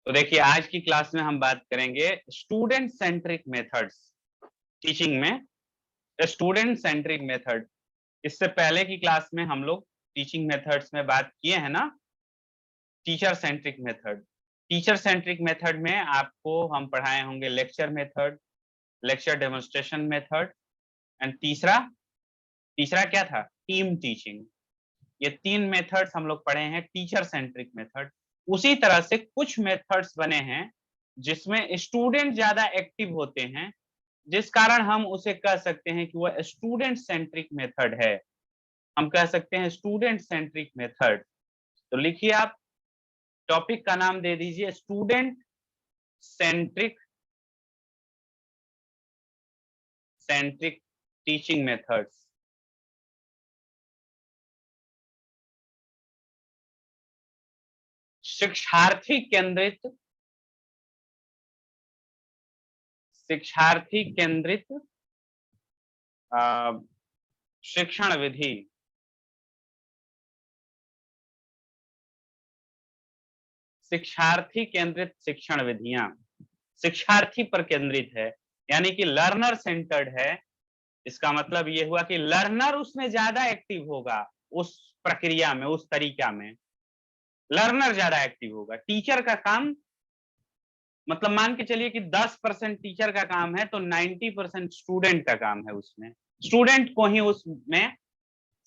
तो देखिए आज की क्लास में हम बात करेंगे स्टूडेंट सेंट्रिक मेथड्स टीचिंग में। स्टूडेंट सेंट्रिक मेथड, इससे पहले की क्लास में हम लोग टीचिंग मेथड्स में बात किए हैं ना, teacher centric method. Teacher centric method में आपको हम पढ़ाए होंगे lecture method, lecture demonstration method and तीसरा तीसरा क्या था, टीम टीचिंग। ये तीन मेथड्स हम लोग पढ़े हैं टीचर सेंट्रिक मेथड। उसी तरह से कुछ मेथड्स बने हैं जिसमें स्टूडेंट ज्यादा एक्टिव होते हैं, जिस कारण हम उसे कह सकते हैं कि वह स्टूडेंट सेंट्रिक मेथड है। हम कह सकते हैं स्टूडेंट सेंट्रिक मेथड। तो लिखिए आप, टॉपिक का नाम दे दीजिए student centric centric teaching methods. शिक्षार्थी केंद्रित शिक्षण विधि। शिक्षार्थी केंद्रित शिक्षण विधियां शिक्षार्थी पर केंद्रित है, यानी कि लर्नर सेंटर्ड है। इसका मतलब ये हुआ कि लर्नर उसमें ज्यादा एक्टिव होगा, उस प्रक्रिया में, उस तरीका में लर्नर ज्यादा एक्टिव होगा। टीचर का काम, मतलब मान के चलिए कि 10% टीचर का काम है तो 90% स्टूडेंट का काम है। उसमें स्टूडेंट को ही उसमें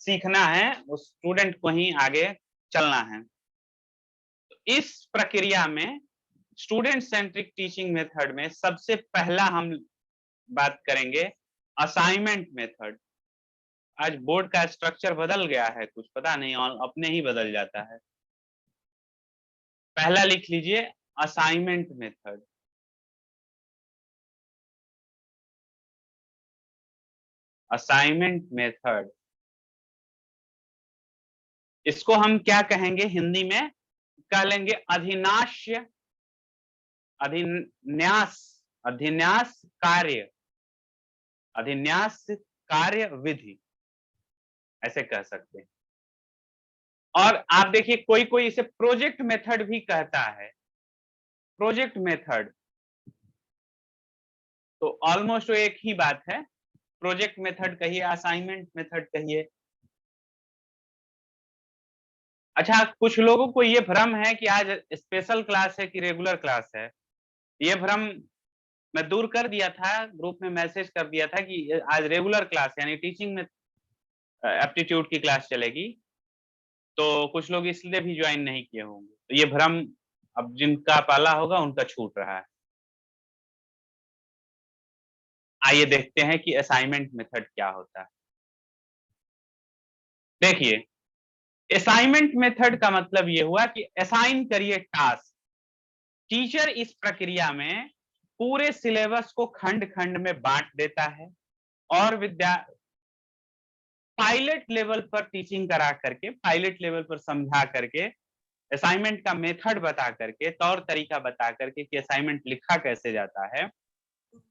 सीखना है, उस स्टूडेंट को ही आगे चलना है। तो इस प्रक्रिया में स्टूडेंट सेंट्रिक टीचिंग मेथड में सबसे पहला हम बात करेंगे असाइनमेंट मेथड। आज बोर्ड का स्ट्रक्चर बदल गया है, कुछ पता नहीं, और अपने ही बदल जाता है। पहला लिख लीजिए असाइनमेंट मेथड। असाइनमेंट मेथड, इसको हम क्या कहेंगे हिंदी में, कह लेंगे अधिनाश्य अधिन्यास अधिन्यास कार्य अधिन्यास कार्य विधि, ऐसे कह सकते हैं। और आप देखिए कोई कोई इसे प्रोजेक्ट मेथड भी कहता है। प्रोजेक्ट मेथड तो ऑलमोस्ट एक ही बात है। प्रोजेक्ट मेथड कहिए, असाइनमेंट मेथड कहिए। अच्छा, कुछ लोगों को ये भ्रम है कि आज स्पेशल क्लास है कि रेगुलर क्लास है। ये भ्रम मैं दूर कर दिया था, ग्रुप में मैसेज कर दिया था कि आज रेगुलर क्लास यानी टीचिंग में एप्टीट्यूड की क्लास चलेगी। तो कुछ लोग इसलिए भी ज्वाइन नहीं किए होंगे, तो ये भ्रम अब जिनका पाला होगा उनका छूट रहा है। आइए देखते हैं कि असाइनमेंट मेथड क्या होता है। देखिए, असाइनमेंट मेथड का मतलब ये हुआ कि असाइन करिए टास्क। टीचर इस प्रक्रिया में पूरे सिलेबस को खंड खंड में बांट देता है और पायलट लेवल पर टीचिंग करा करके, पायलट लेवल पर समझा करके, असाइनमेंट का मेथड बता करके, तौर तरीका बता करके कि असाइनमेंट लिखा कैसे जाता है,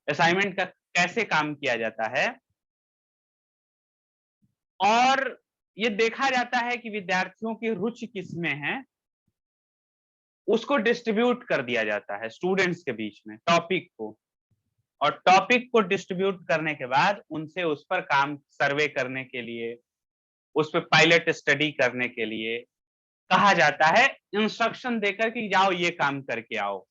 असाइनमेंट का कैसे काम किया जाता है, और ये देखा जाता है कि विद्यार्थियों की रुचि किसमें है, उसको डिस्ट्रीब्यूट कर दिया जाता है स्टूडेंट्स के बीच में टॉपिक को। और टॉपिक को डिस्ट्रीब्यूट करने के बाद उनसे उस पर काम सर्वे करने के लिए, उस पर पायलट स्टडी करने के लिए कहा जाता है, इंस्ट्रक्शन देकर कि जाओ ये काम करके आओ।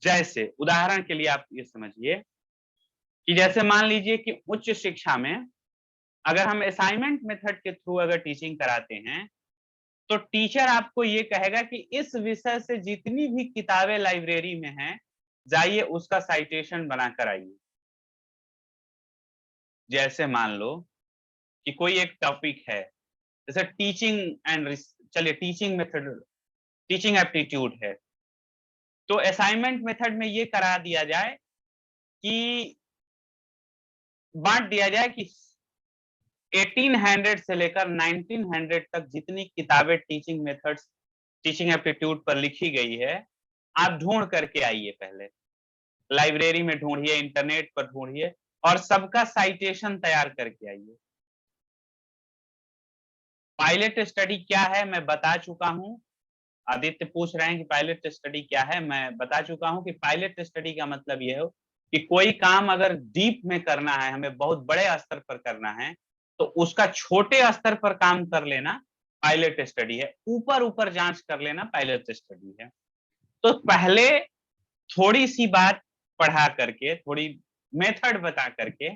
जैसे उदाहरण के लिए आप ये समझिए कि जैसे मान लीजिए कि उच्च शिक्षा में अगर हम असाइनमेंट मेथड के थ्रू अगर टीचिंग कराते हैं, तो टीचर आपको ये कहेगा कि इस विषय से जितनी भी किताबें लाइब्रेरी में हैं, जाइए उसका साइटेशन बनाकर आइए। जैसे मान लो कि कोई एक टॉपिक है, जैसे टीचिंग एंड, चलिए टीचिंग मेथड, टीचिंग एप्टीट्यूड है, तो असाइनमेंट मेथड में ये करा दिया जाए कि बांट दिया जाए कि 1800 से लेकर 1900 तक जितनी किताबें टीचिंग मेथड्स, टीचिंग एप्टीट्यूड पर लिखी गई है, आप ढूंढ करके आइए। पहले लाइब्रेरी में ढूंढिए, इंटरनेट पर ढूंढिए और सबका साइटेशन तैयार करके आइए। पायलट स्टडी क्या है मैं बता चुका हूं। आदित्य पूछ रहे हैं कि पायलट स्टडी क्या है। मैं बता चुका हूं कि पायलट स्टडी का मतलब ये हो कि कोई काम अगर डीप में करना है, हमें बहुत बड़े स्तर पर करना है, तो उसका छोटे स्तर पर काम कर लेना पायलट स्टडी है। ऊपर ऊपर जांच कर लेना पायलट स्टडी है। तो पहले थोड़ी सी बात पढ़ा करके, थोड़ी मेथड बता करके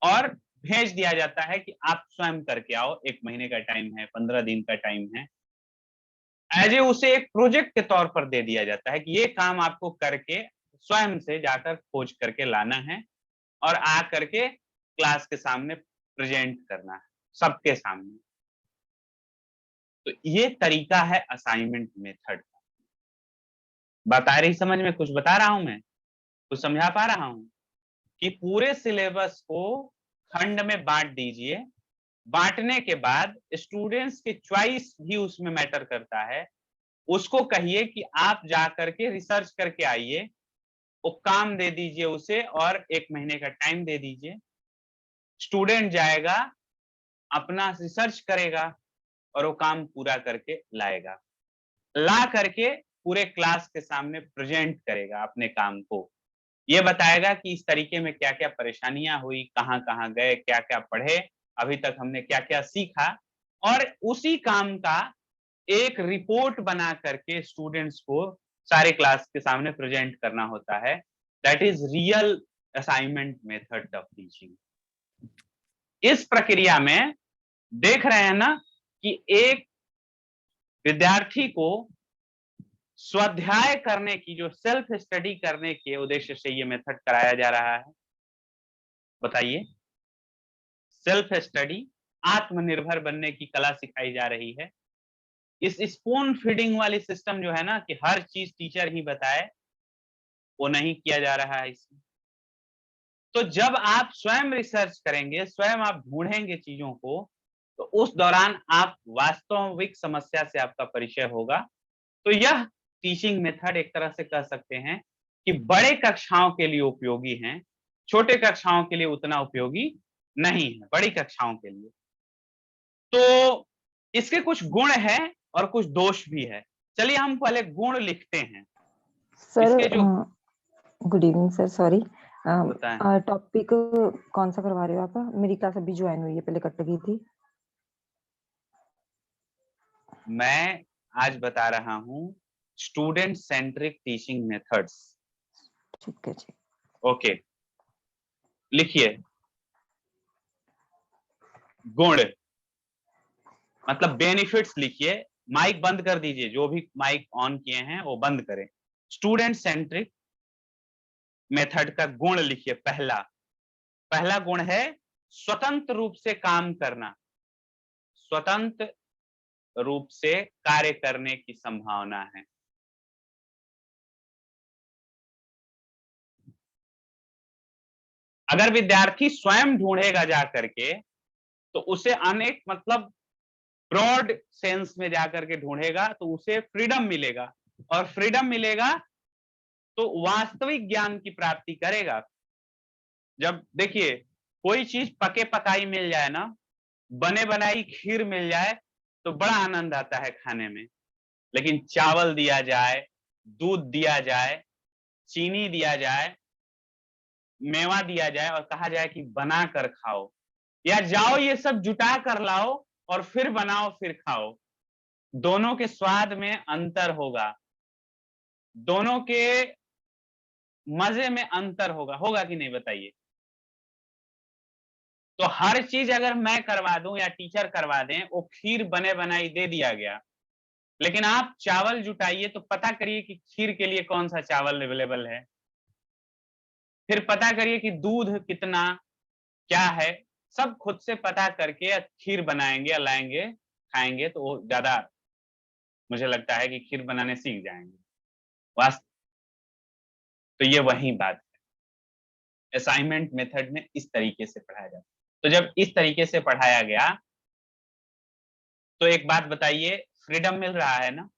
और भेज दिया जाता है कि आप स्वयं करके आओ। 1 महीने का टाइम है, 15 दिन का टाइम है। एज ए उसे एक प्रोजेक्ट के तौर पर दे दिया जाता है कि ये काम आपको करके स्वयं से जाकर खोज करके लाना है और आ करके क्लास के सामने प्रेजेंट करना है, सबके सामने। तो ये तरीका है असाइनमेंट मेथड का। बात आ रही समझ में? कुछ बता रहा हूं मैं, कुछ समझा पा रहा हूं कि पूरे सिलेबस को खंड में बांट दीजिए। बांटने के बाद स्टूडेंट्स के चॉइस भी उसमें मैटर करता है। उसको कहिए कि आप जा करके रिसर्च करके आइए, वो काम दे दीजिए उसे और 1 महीने का टाइम दे दीजिए। स्टूडेंट जाएगा, अपना रिसर्च करेगा और वो काम पूरा करके लाएगा। ला करके पूरे क्लास के सामने प्रेजेंट करेगा अपने काम को। ये बताएगा कि इस तरीके में क्या-क्या परेशानियां हुई, कहाँ-कहाँ गए, क्या-क्या पढ़े, अभी तक हमने क्या-क्या सीखा, और उसी काम का एक रिपोर्ट बना करके स्टूडेंट्स को सारे क्लास के सामने प्रेजेंट करना होता है। That is real assignment method of teaching. इस प्रक्रिया में देख रहे हैं ना कि एक विद्यार्थी को स्वाध्याय करने की, जो सेल्फ स्टडी करने के उद्देश्य से ये मेथड कराया जा रहा है। बताइए, सेल्फ स्टडी, आत्मनिर्भर बनने की कला सिखाई जा रही है। इस स्पून फीडिंग वाली सिस्टम जो है ना कि हर चीज टीचर ही बताए, वो नहीं किया जा रहा है इसमें। तो जब आप स्वयं रिसर्च करेंगे, स्वयं आप ढूंढेंगे चीजों को, तो उस दौरान आप वास्तविक समस्या से आपका परिचय होगा। तो यह टीचिंग मेथड एक तरह से कह सकते हैं कि बड़े कक्षाओं के लिए उपयोगी है, छोटे कक्षाओं के लिए उतना उपयोगी नहीं है, बड़ी कक्षाओं के लिए। तो इसके कुछ गुण हैं और कुछ दोष भी है। चलिए हम पहले गुण लिखते हैं। सर इसके जो गुड इवनिंग सर, सॉरी बताएं, टॉपिक कौन सा करवा रहे हो आप? मेरी क्लास अभी ज्वाइन हुई है, पहले कट गई थी। मैं आज बता रहा हूं स्टूडेंट सेंट्रिक टीचिंग मेथड्स। ठीक है जी। ओके, लिखिए गुण मतलब बेनिफिट्स लिखिए। माइक बंद कर दीजिए, जो भी माइक ऑन किए हैं वो बंद करें। स्टूडेंट सेंट्रिक मेथड का गुण लिखिए। पहला पहला गुण है स्वतंत्र रूप से काम करना, स्वतंत्र रूप से कार्य करने की संभावना है। अगर विद्यार्थी स्वयं ढूंढेगा जा करके, तो उसे अनेक मतलब ब्रॉड सेंस में जाकर के ढूंढेगा तो उसे फ्रीडम मिलेगा, और फ्रीडम मिलेगा तो वास्तविक ज्ञान की प्राप्ति करेगा। जब देखिए कोई चीज पके पकाई मिल जाए ना, बने बनाई खीर मिल जाए, तो बड़ा आनंद आता है खाने में। लेकिन चावल दिया जाए, दूध दिया जाए, चीनी दिया जाए, मेवा दिया जाए और कहा जाए कि बना कर खाओ, या जाओ ये सब जुटा कर लाओ और फिर बनाओ फिर खाओ, दोनों के स्वाद में अंतर होगा, दोनों के मजे में अंतर होगा। होगा कि नहीं बताइए? तो हर चीज अगर मैं करवा दूं या टीचर करवा दें, वो खीर बने बनाई दे दिया गया, लेकिन आप चावल जुटाइए तो पता करिए कि खीर के लिए कौन सा चावल अवेलेबल है, फिर पता करिए कि दूध कितना क्या है, सब खुद से पता करके खीर बनाएंगे या लाएंगे, खाएंगे तो वो ज्यादा मुझे लगता है कि खीर बनाने सीख जाएंगे। वास्तव तो ये वही बात है। असाइनमेंट मेथड में इस तरीके से पढ़ाया जाता है। तो जब इस तरीके से पढ़ाया गया, तो एक बात बताइए, फ्रीडम मिल रहा है ना?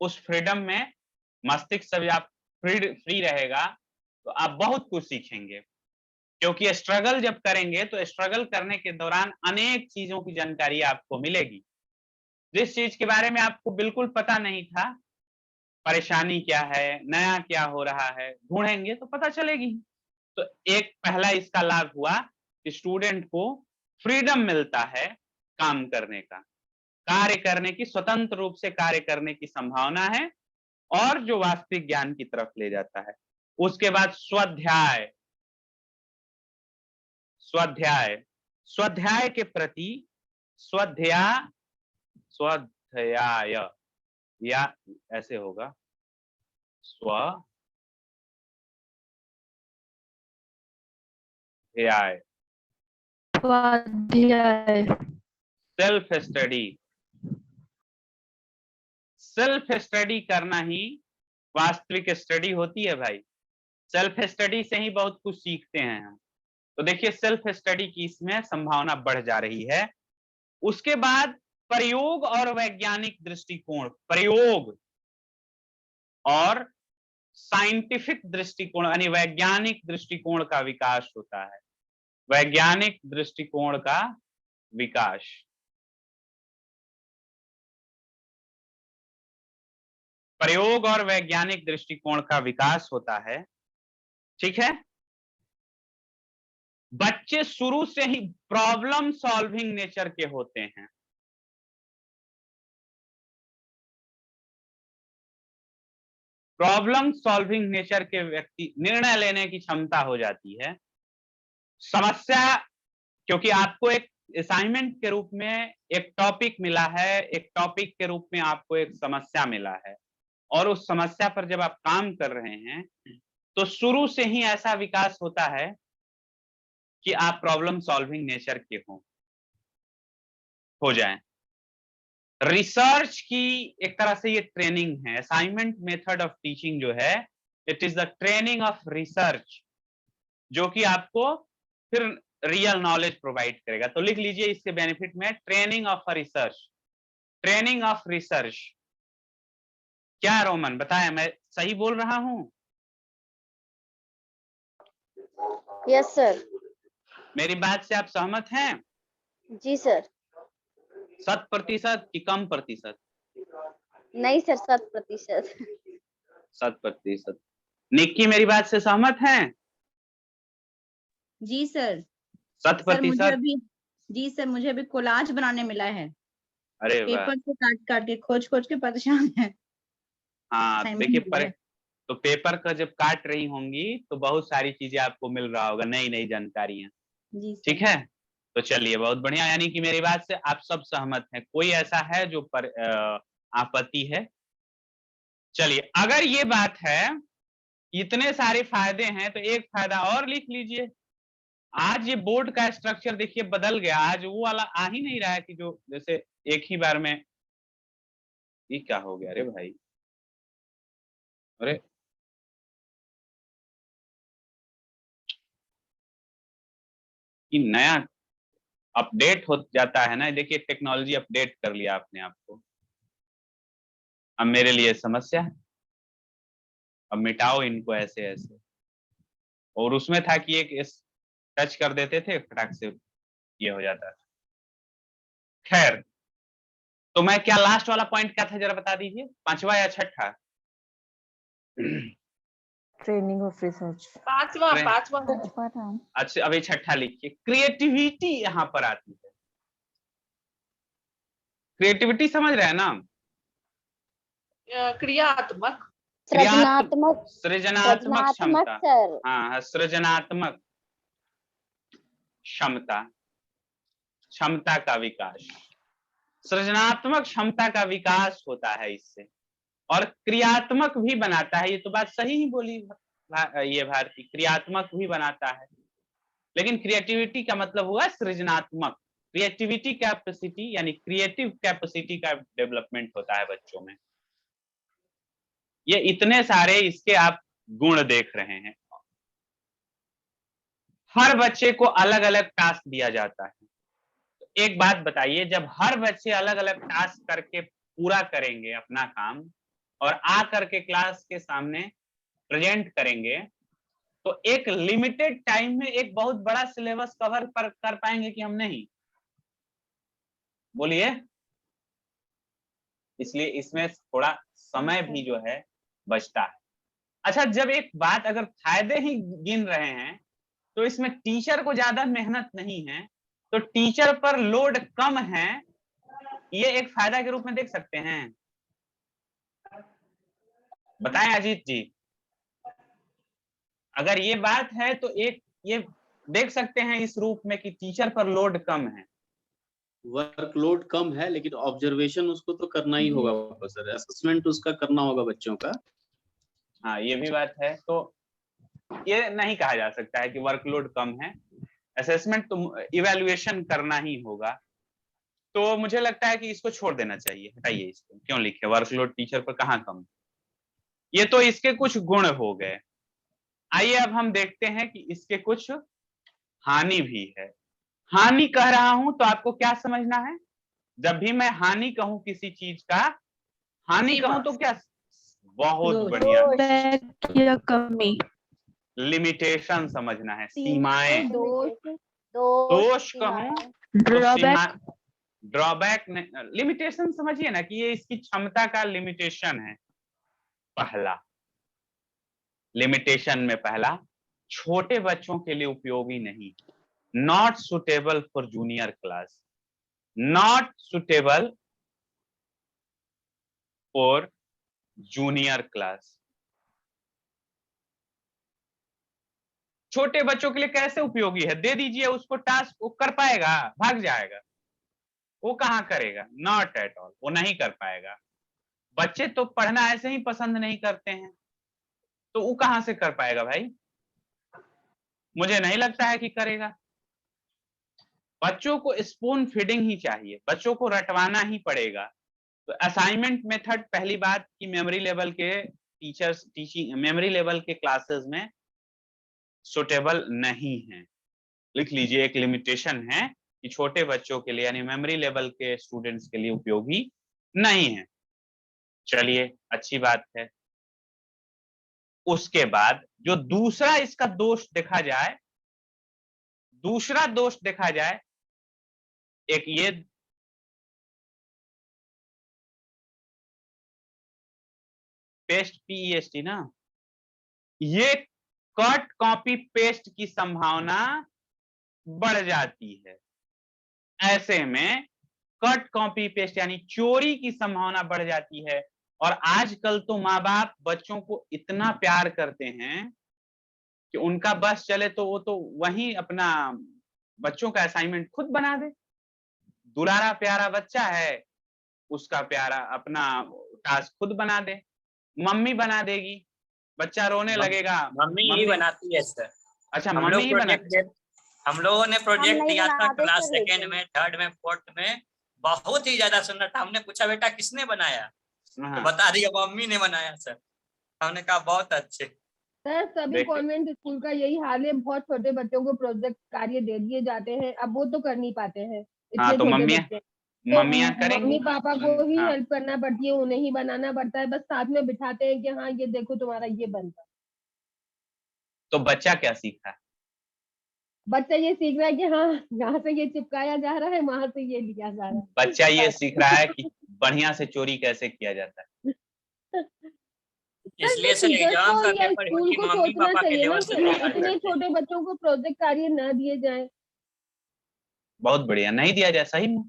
उस फ्रीडम में मस्तिष्क जब आप फ्री रहेगा तो आप बहुत कुछ सीखेंगे, क्योंकि स्ट्रगल जब करेंगे तो स्ट्रगल करने के दौरान अनेक चीजों की जानकारी आपको मिलेगी। जिस चीज के बारे में आपको बिल्कुल पता नहीं था, परेशानी क्या है, नया क्या हो रहा है, ढूंढेंगे तो पता चलेगी। तो एक पहला इसका लाभ हुआ कि स्टूडेंट को फ्रीडम मिलता है काम करने का, कार्य करने की, स्वतंत्र रूप से कार्य करने की संभावना है, और जो वास्तविक ज्ञान की तरफ ले जाता है। उसके बाद स्वाध्याय, स्वाध्याय स्वाध्याय के प्रति, स्वाध्याय या ऐसे होगा, स्वाध्याय, स्वाध्याय, सेल्फ स्टडी। सेल्फ स्टडी करना ही वास्तविक स्टडी होती है भाई। सेल्फ स्टडी से ही बहुत कुछ सीखते हैं हम। तो देखिए सेल्फ स्टडी की इसमें संभावना बढ़ जा रही है। उसके बाद प्रयोग और वैज्ञानिक दृष्टिकोण, प्रयोग और साइंटिफिक दृष्टिकोण यानी वैज्ञानिक दृष्टिकोण का विकास होता है। वैज्ञानिक दृष्टिकोण का विकास, प्रयोग और वैज्ञानिक दृष्टिकोण का विकास होता है। ठीक है, बच्चे शुरू से ही प्रॉब्लम सॉल्विंग नेचर के होते हैं। प्रॉब्लम सॉल्विंग नेचर के व्यक्ति, निर्णय लेने की क्षमता हो जाती है। समस्या, क्योंकि आपको एक असाइनमेंट के रूप में एक टॉपिक मिला है, एक टॉपिक के रूप में आपको एक समस्या मिला है, और उस समस्या पर जब आप काम कर रहे हैं तो शुरू से ही ऐसा विकास होता है कि आप प्रॉब्लम सॉल्विंग नेचर के हो जाएं। रिसर्च की एक तरह से ये ट्रेनिंग है। असाइनमेंट मेथड ऑफ टीचिंग जो है, it is the training of research, जो कि आपको फिर रियल नॉलेज प्रोवाइड करेगा। तो लिख लीजिए इसके बेनिफिट में, training of research, training of research. क्या रोमन बताया, मैं सही बोल रहा हूं? Yes sir. मेरी बात से आप सहमत हैं? जी सर। 100% कि कम प्रतिशत? नहीं सर, 100%। 100%। निक्की मेरी बात से सहमत हैं? जी सर। 100%? जी सर, मुझे अभी कोलाज बनाने मिला है। अरे वाह, पेपर से काट के खोज के परेशान है। हाँ Assignment देखिए मिला है। तो पेपर का जब काट रही होंगी तो बहुत सारी चीजें आपको मिल रहा होगा, नई नई जानकारियां। जी सर। ठीक है, तो चलिए बहुत बढ़िया, यानी कि मेरी बात से आप सब सहमत हैं, कोई ऐसा है जो आपत्ति है? चलिए, अगर ये बात है, इतने सारे फायदे हैं, तो एक फायदा और लिख लीजिए। आज ये बोर्ड का स्ट्रक्चर देखिए बदल गया। आज वो वाला आ ही नहीं रहा है कि जो जैसे एक ही बार में, ये क्या हो गया? अरे भाई, अरे ये नया अपडेट हो जाता है ना। देखिए टेक्नोलॉजी अपडेट कर लिया आपने आपको, अब मेरे लिए समस्या है। अब मिटाओ इनको ऐसे ऐसे। और उसमें था कि एक इस टच कर देते थे, फटाक से ये हो जाता था। खैर, तो मैं क्या, लास्ट वाला पॉइंट क्या था जरा बता दीजिए, 5वां या 6ठा? Training of research. पांचवा था। अच्छा, अभी 6ठा लिखिए। क्रिएटिविटी यहाँ पर आती है। क्रिएटिविटी समझ रहे हैं ना? क्रियात्मक, सृजनात्मक, सृजनात्मक क्षमता। सर। हाँ, सृजनात्मक क्षमता, क्षमता का विकास, सृजनात्मक क्षमता का विकास होता है इससे, और क्रियात्मक भी बनाता है। ये तो बात सही ही बोली ये भारती, क्रियात्मक भी बनाता है। लेकिन क्रिएटिविटी का मतलब हुआ सृजनात्मक। क्रिएटिविटी कैपेसिटी यानी क्रिएटिव कैपेसिटी का डेवलपमेंट होता है बच्चों में। ये इतने सारे इसके आप गुण देख रहे हैं। हर बच्चे को अलग अलग टास्क दिया जाता है। एक बात बताइए, जब हर बच्चे अलग अलग टास्क करके पूरा करेंगे अपना काम, और आ करके क्लास के सामने प्रेजेंट करेंगे, तो एक लिमिटेड टाइम में एक बहुत बड़ा सिलेबस कवर कर पाएंगे कि हम नहीं? बोलिए। इसलिए इसमें थोड़ा समय भी जो है बचता है। अच्छा, जब एक बात अगर फायदे ही गिन रहे हैं तो इसमें टीचर को ज्यादा मेहनत नहीं है, तो टीचर पर लोड कम है, ये एक फायदा के रूप में देख सकते हैं। बताएं अजीत जी, अगर ये बात है तो एक ये देख सकते हैं इस रूप में कि टीचर पर लोड कम है। वर्कलोड कम है, लेकिन ऑब्जर्वेशन उसको तो करना ही होगा सर, असेसमेंट उसका करना होगा बच्चों का। हाँ, ये भी बात है। तो ये नहीं कहा जा सकता है कि वर्कलोड कम है, असेसमेंट तो इवैल्यूएशन करना ही होगा। तो मुझे लगता है कि इसको छोड़ देना चाहिए, हटाइए इसको, क्यों लिखे वर्कलोड टीचर पर, कहाँ कम। ये तो इसके कुछ गुण हो गए। आइए अब हम देखते हैं कि इसके कुछ हानि भी है। हानि कह रहा हूं तो आपको क्या समझना है? जब भी मैं हानि कहूं किसी चीज का, हानि कहूं तो क्या? बहुत बढ़िया, या कमी, लिमिटेशन समझना है, सीमाएं। दोष दोष कहूं ड्रॉबैक, ड्रॉबैक, लिमिटेशन समझिए ना कि ये इसकी क्षमता का लिमिटेशन है। पहला लिमिटेशन में पहला, छोटे बच्चों के लिए उपयोगी नहीं, not suitable for junior class, not suitable for junior class. छोटे बच्चों के लिए कैसे उपयोगी है? दे दीजिए उसको टास्क, वो कर पाएगा? भाग जाएगा। वो कहाँ करेगा? नॉट एट ऑल, वो नहीं कर पाएगा। बच्चे तो पढ़ना ऐसे ही पसंद नहीं करते हैं, तो वो कहां से कर पाएगा भाई? मुझे नहीं लगता है कि करेगा। बच्चों को स्पून फीडिंग ही चाहिए, बच्चों को रटवाना ही पड़ेगा। तो असाइनमेंट मेथड, पहली बात कि मेमोरी लेवल के टीचर्स टीचिंग, मेमोरी लेवल के क्लासेस में सुटेबल नहीं है। लिख लीजिए, एक लिमिटेशन है कि छोटे बच्चों के लिए यानी मेमोरी लेवल के स्टूडेंट्स के लिए उपयोगी नहीं है। चलिए, अच्छी बात है। उसके बाद जो दूसरा इसका दोष देखा जाए, दूसरा दोष देखा जाए, एक ये पेस्ट, पीईएसटी ना, ये कट कॉपी पेस्ट की संभावना बढ़ जाती है। ऐसे में कट कॉपी पेस्ट यानी चोरी की संभावना बढ़ जाती है। और आजकल तो माँ बाप बच्चों को इतना प्यार करते हैं कि उनका बस चले तो वो तो वही अपना बच्चों का असाइनमेंट खुद बना दे। दुलारा प्यारा बच्चा है, उसका प्यारा अपना टास्क खुद बना दे, मम्मी बना देगी, बच्चा रोने लगेगा, मम्मी ही बनाती है सर। अच्छा, मम्मी ही बना। हम लोगों ने प्रोजेक्ट नहीं दिया था बनाते क्लास थे सेकेंड लेकिन। में, थर्ड में, फोर्थ में, बहुत ही ज्यादा सुंदर था। हमने पूछा बेटा किसने बनाया, तो बता दिया मम्मी ने बनाया सर। हमने कहा बहुत अच्छे। सर सभी कॉन्वेंट स्कूल का यही हाल है, बहुत छोटे बच्चों को प्रोजेक्ट कार्य दे दिए जाते हैं, अब वो तो कर नहीं पाते हैं इतने तो छोटे बच्चे। मम्मियां करेंगी, मम्मी पापा को ही हाँ। हेल्प करना पड़ती है, उन्हें ही बनाना पड़ता है, बस साथ में बिठाते हैं कि हाँ ये देखो तुम्हारा ये बनता। तो बच्चा क्या सीखा? बच्चा ये सीख रहा है कि हाँ यहाँ से ये चिपकाया जा रहा है, वहां से ये लिया जा रहा है। बच्चा ये सीख रहा है कि बढ़िया से चोरी कैसे किया जाता है। इसलिए सर एग्जाम का पेपर स्कूल को मम्मी सोचना पापा के चाहिए ना लेवल कि से इतने छोटे बच्चों को प्रोजेक्ट कार्य न दिए जाए। बहुत बढ़िया, नहीं दिया जाए, सही में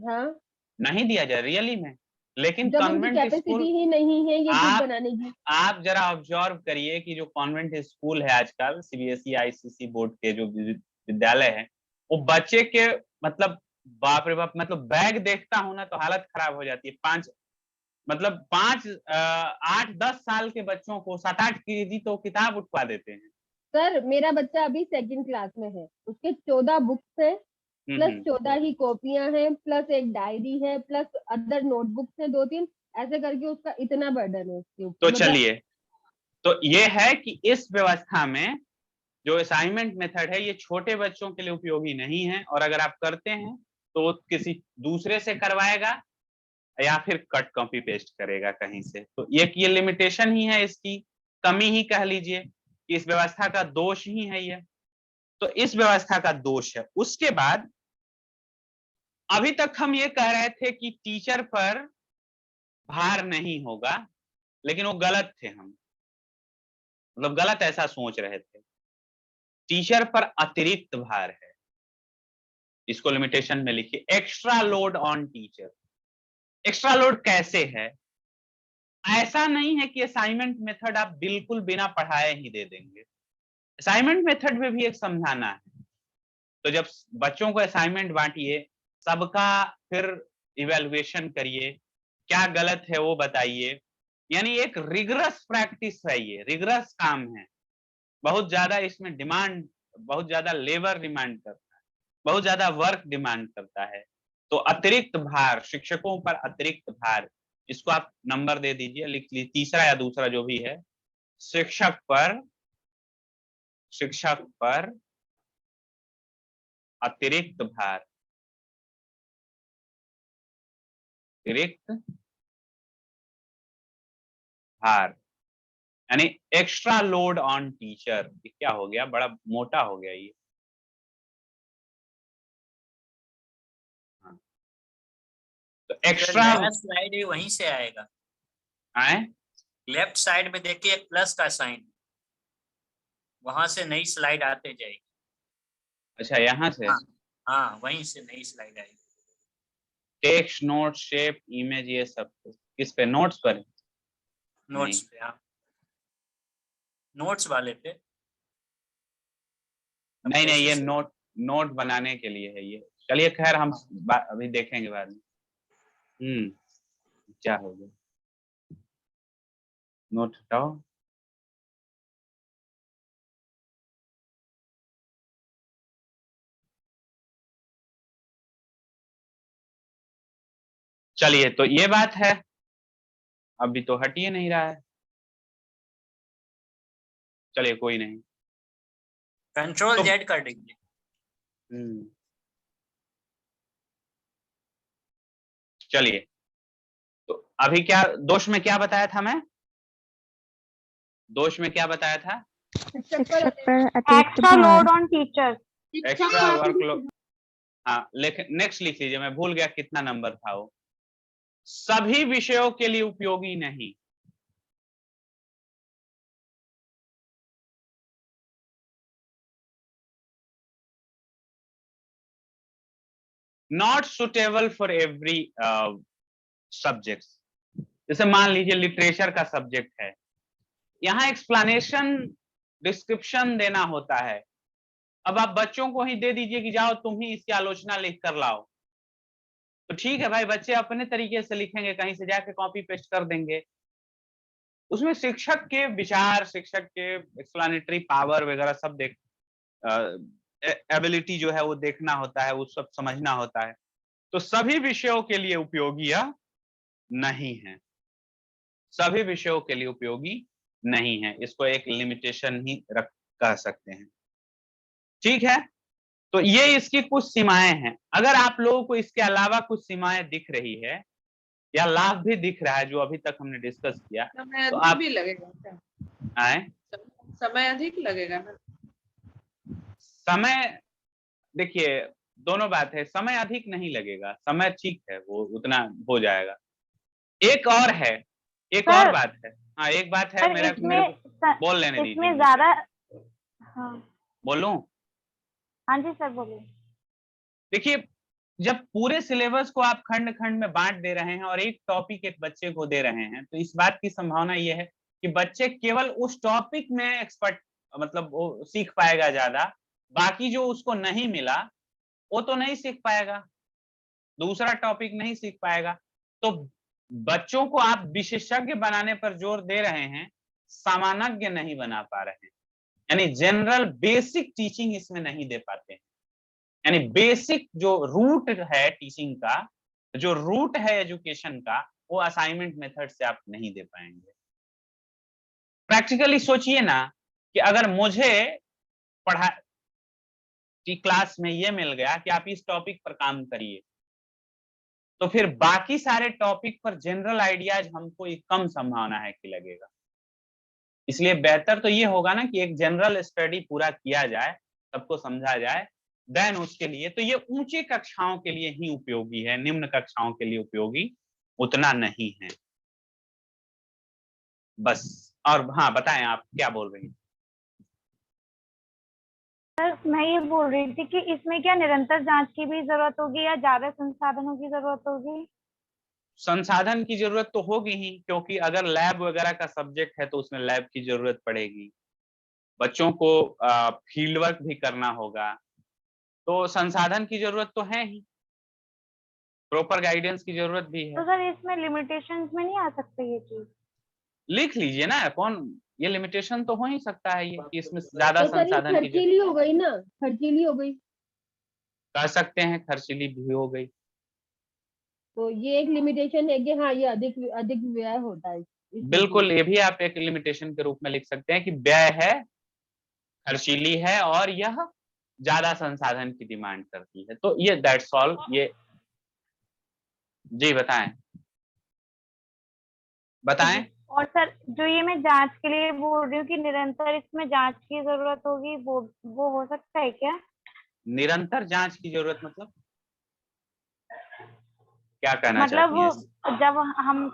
हाँ, नहीं दिया जाए रियली में। लेकिन जब उनकी कॉन्वेंट कैपेसिटी स्कूल, ही नहीं है ये चीज बनाने की। आप जरा ऑब्जर्व करिए कि जो कॉन्वेंट स्कूल है आजकल, सीबीएसई आईसीएसई बोर्ड के जो विद्यालय है, वो बच्चे के मतलब बाप रे बाप, मतलब बैग देखता हूं ना तो हालत खराब हो जाती है। 8-10 साल के बच्चों को 7-8 केजी तो किताब उठवा देते हैं। सर मेरा बच्चा अभी 2nd क्लास में है, उसके 14 बुक्स है, प्लस 14 ही कॉपियां हैं, प्लस एक डायरी है, प्लस अदर नोटबुक्स है 2-3, ऐसे करके उसका इतना बर्डन है उसके ऊपर। तो चलिए, तो ये है कि इस व्यवस्था में जो असाइनमेंट मेथड है ये छोटे बच्चों के लिए उपयोगी नहीं है, और अगर आप करते हैं तो किसी दूसरे से करवाएगा या फिर कट कॉपी पेस्ट करेगा कहीं से। तो ये लिमिटेशन ही है, इसकी कमी ही कह लीजिए कि इस व्यवस्था का दोष ही है ये। तो इस व्यवस्था का दोष है। उसके बाद अभी तक हम ये कह रहे थे कि टीचर पर भार नहीं होगा, लेकिन वो गलत थे हम, मतलब गलत ऐसा सोच रहे थे। टीचर पर अतिरिक्त भार है, इसको लिमिटेशन में लिखिए, extra load on teacher. Extra load कैसे है? ऐसा नहीं है कि असाइनमेंट मेथड आप बिल्कुल बिना पढ़ाए ही दे देंगे, असाइनमेंट मेथड में भी एक समझाना है। तो जब बच्चों को असाइनमेंट बांटिए, सबका फिर इवैल्यूएशन करिए, क्या गलत है वो बताइए, यानी एक रिगरस प्रैक्टिस है, ये रिगरस काम है, बहुत ज्यादा इसमें डिमांड, बहुत ज्यादा लेबर डिमांड करता है, बहुत ज्यादा वर्क डिमांड करता है। तो अतिरिक्त भार, शिक्षकों पर अतिरिक्त भार, इसको आप नंबर दे दीजिए, लिख लीजिए, तीसरा या दूसरा जो भी है, शिक्षक पर अतिरिक्त भार, अतिरिक्त भार यानी एक्स्ट्रा लोड ऑन टीचर। क्या हो गया, बड़ा मोटा हो गया ये। तो एक्स्ट्रा स्लाइड भी वहीं से आएगा, आए, लेफ्ट साइड में देखिए एक प्लस का साइन, वहां से नई स्लाइड आते जाएगी। अच्छा यहाँ से, हाँ वहीं से नई स्लाइड आएगी। टेक्स्ट, नोट, शेप, इमेज, ये सब किस पे, नोट्स पर? नोट्स पे, हाँ नोट्स वाले पे। नहीं नहीं, ये नोट बनाने के लिए है ये। चलिए खैर, हम अभी देखेंगे बाद में। क्या हो गया, नोट हटाओ। चलिए, तो ये बात है, अभी तो हट ही नहीं रहा है। चलिए कोई नहीं, कंट्रोल जेड कर दीजिए। चलिए, तो अभी क्या दोष में क्या बताया था मैं, दोष में क्या बताया था? Extra load on teacher, extra workload. हाँ, नेक्स्ट लिख लीजिए, मैं भूल गया कितना नंबर था वो। सभी विषयों के लिए उपयोगी नहीं, not suitable for every subject. जैसे मान लीजिए लिटरेचर का सब्जेक्ट है, यहां एक्सप्लेनेशन, डिस्क्रिप्शन देना होता है। अब आप बच्चों को ही दे दीजिए कि जाओ तुम ही इसकी आलोचना लिख कर लाओ, तो ठीक है भाई, बच्चे अपने तरीके से लिखेंगे, कहीं से जाके कॉपी पेस्ट कर देंगे। उसमें शिक्षक के विचार, शिक्षक के एक्सप्लेनेटरी पावर वगैरह सब देख, एबिलिटी जो है वो देखना होता है, वो सब समझना होता है। तो सभी विषयों के लिए उपयोगी या नहीं है, सभी विषयों के लिए उपयोगी नहीं है, इसको एक लिमिटेशन ही कह सकते हैं। ठीक है, तो ये इसकी कुछ सीमाएं हैं। अगर आप लोगों को इसके अलावा कुछ सीमाएं दिख रही है या लाभ भी दिख रहा है जो अभी तक हमने डिस्कस किया, समय तो अधिक आप भी लगेगा, आए, समय अधिक लगेगा ना। समय, देखिए दोनों बात है, समय अधिक नहीं लगेगा, समय ठीक है, वो उतना हो जाएगा। एक और है, एक और बात है, हाँ एक बात है, मेरे बोल लेने दीजिए। इसमें ज्यादा, हाँ बोलूं? हाँ जी सर बोलिए। देखिए, जब पूरे सिलेबस को आप खंड खंड में बांट दे रहे हैं और एक टॉपिक एक बच्चे को दे रहे हैं, तो इस बात की संभावना ये है कि बच्चे केवल उस टॉपिक में एक्सपर्ट, मतलब वो सीख पाएगा ज्यादा, बाकी जो उसको नहीं मिला वो तो नहीं सीख पाएगा, दूसरा टॉपिक नहीं सीख पाएगा। तो बच्चों को आप विशेषज्ञ बनाने पर जोर दे रहे हैं, सामान्यज्ञ नहीं बना पा रहे हैं, यानी जनरल बेसिक टीचिंग इसमें नहीं दे पाते हैं। यानी बेसिक जो रूट है टीचिंग का, जो रूट है एजुकेशन का, वो असाइनमेंट मेथड से आप नहीं दे पाएंगे। प्रैक्टिकली सोचिए ना कि अगर मुझे पढ़ा की क्लास में ये मिल गया कि आप इस टॉपिक पर काम करिए, तो फिर बाकी सारे टॉपिक पर जनरल आइडियाज हमको एक कम संभावना है कि लगेगा। इसलिए बेहतर तो ये होगा ना कि एक जनरल स्टडी पूरा किया जाए, सबको समझा जाए, देन उसके लिए, तो ये ऊंची कक्षाओं के लिए ही उपयोगी है, निम्न कक्षाओं के लिए उपयोगी उतना नहीं है। बस। और हाँ बताएं आप क्या बोल रही हैं? सर मैं ये बोल रही थी कि इसमें क्या निरंतर जांच की भी जरूरत होगी या ज्यादा संसाधनों की जरूरत होगी? संसाधन की जरूरत तो होगी ही, क्योंकि अगर लैब वगैरह का सब्जेक्ट है तो उसमें लैब की जरूरत पड़ेगी, बच्चों को फील्ड वर्क भी करना होगा, तो संसाधन की जरूरत तो है ही, प्रॉपर गाइडेंस की जरूरत भी तो है। सर इसमें लिमिटेशंस में नहीं आ सकते ये चीज? लिख लीजिए ना, कौन ये लिमिटेशन तो हो ही सकता है ये कि इसमें ज्यादा तो सर ये संसाधन की जरूरत। खर्चीली हो गई ना, खर्चीली हो गई, कर सकते हैं, खर्चीली भी हो गई। तो ये एक लिमिटेशन है कि हाँ ये अधिक अधिक व्यय होता है इस बिल्कुल, ये भी आप एक लिमिटेशन के रूप में लिख सकते हैं कि व्यय है, खर्चीली है और यह ज्यादा संसाधन की डिमांड करती है। तो ये दैट्स ऑल। ये जी बताएं, बताएं। और सर जो ये मैं जांच के लिए बोल रही हूँ कि निरंतर इसमें जांच की जरूरत होगी, वो हो सकता है क्या? निरंतर जांच की जरूरत मतलब क्या कहना मतलब चाहती हैं? जब हम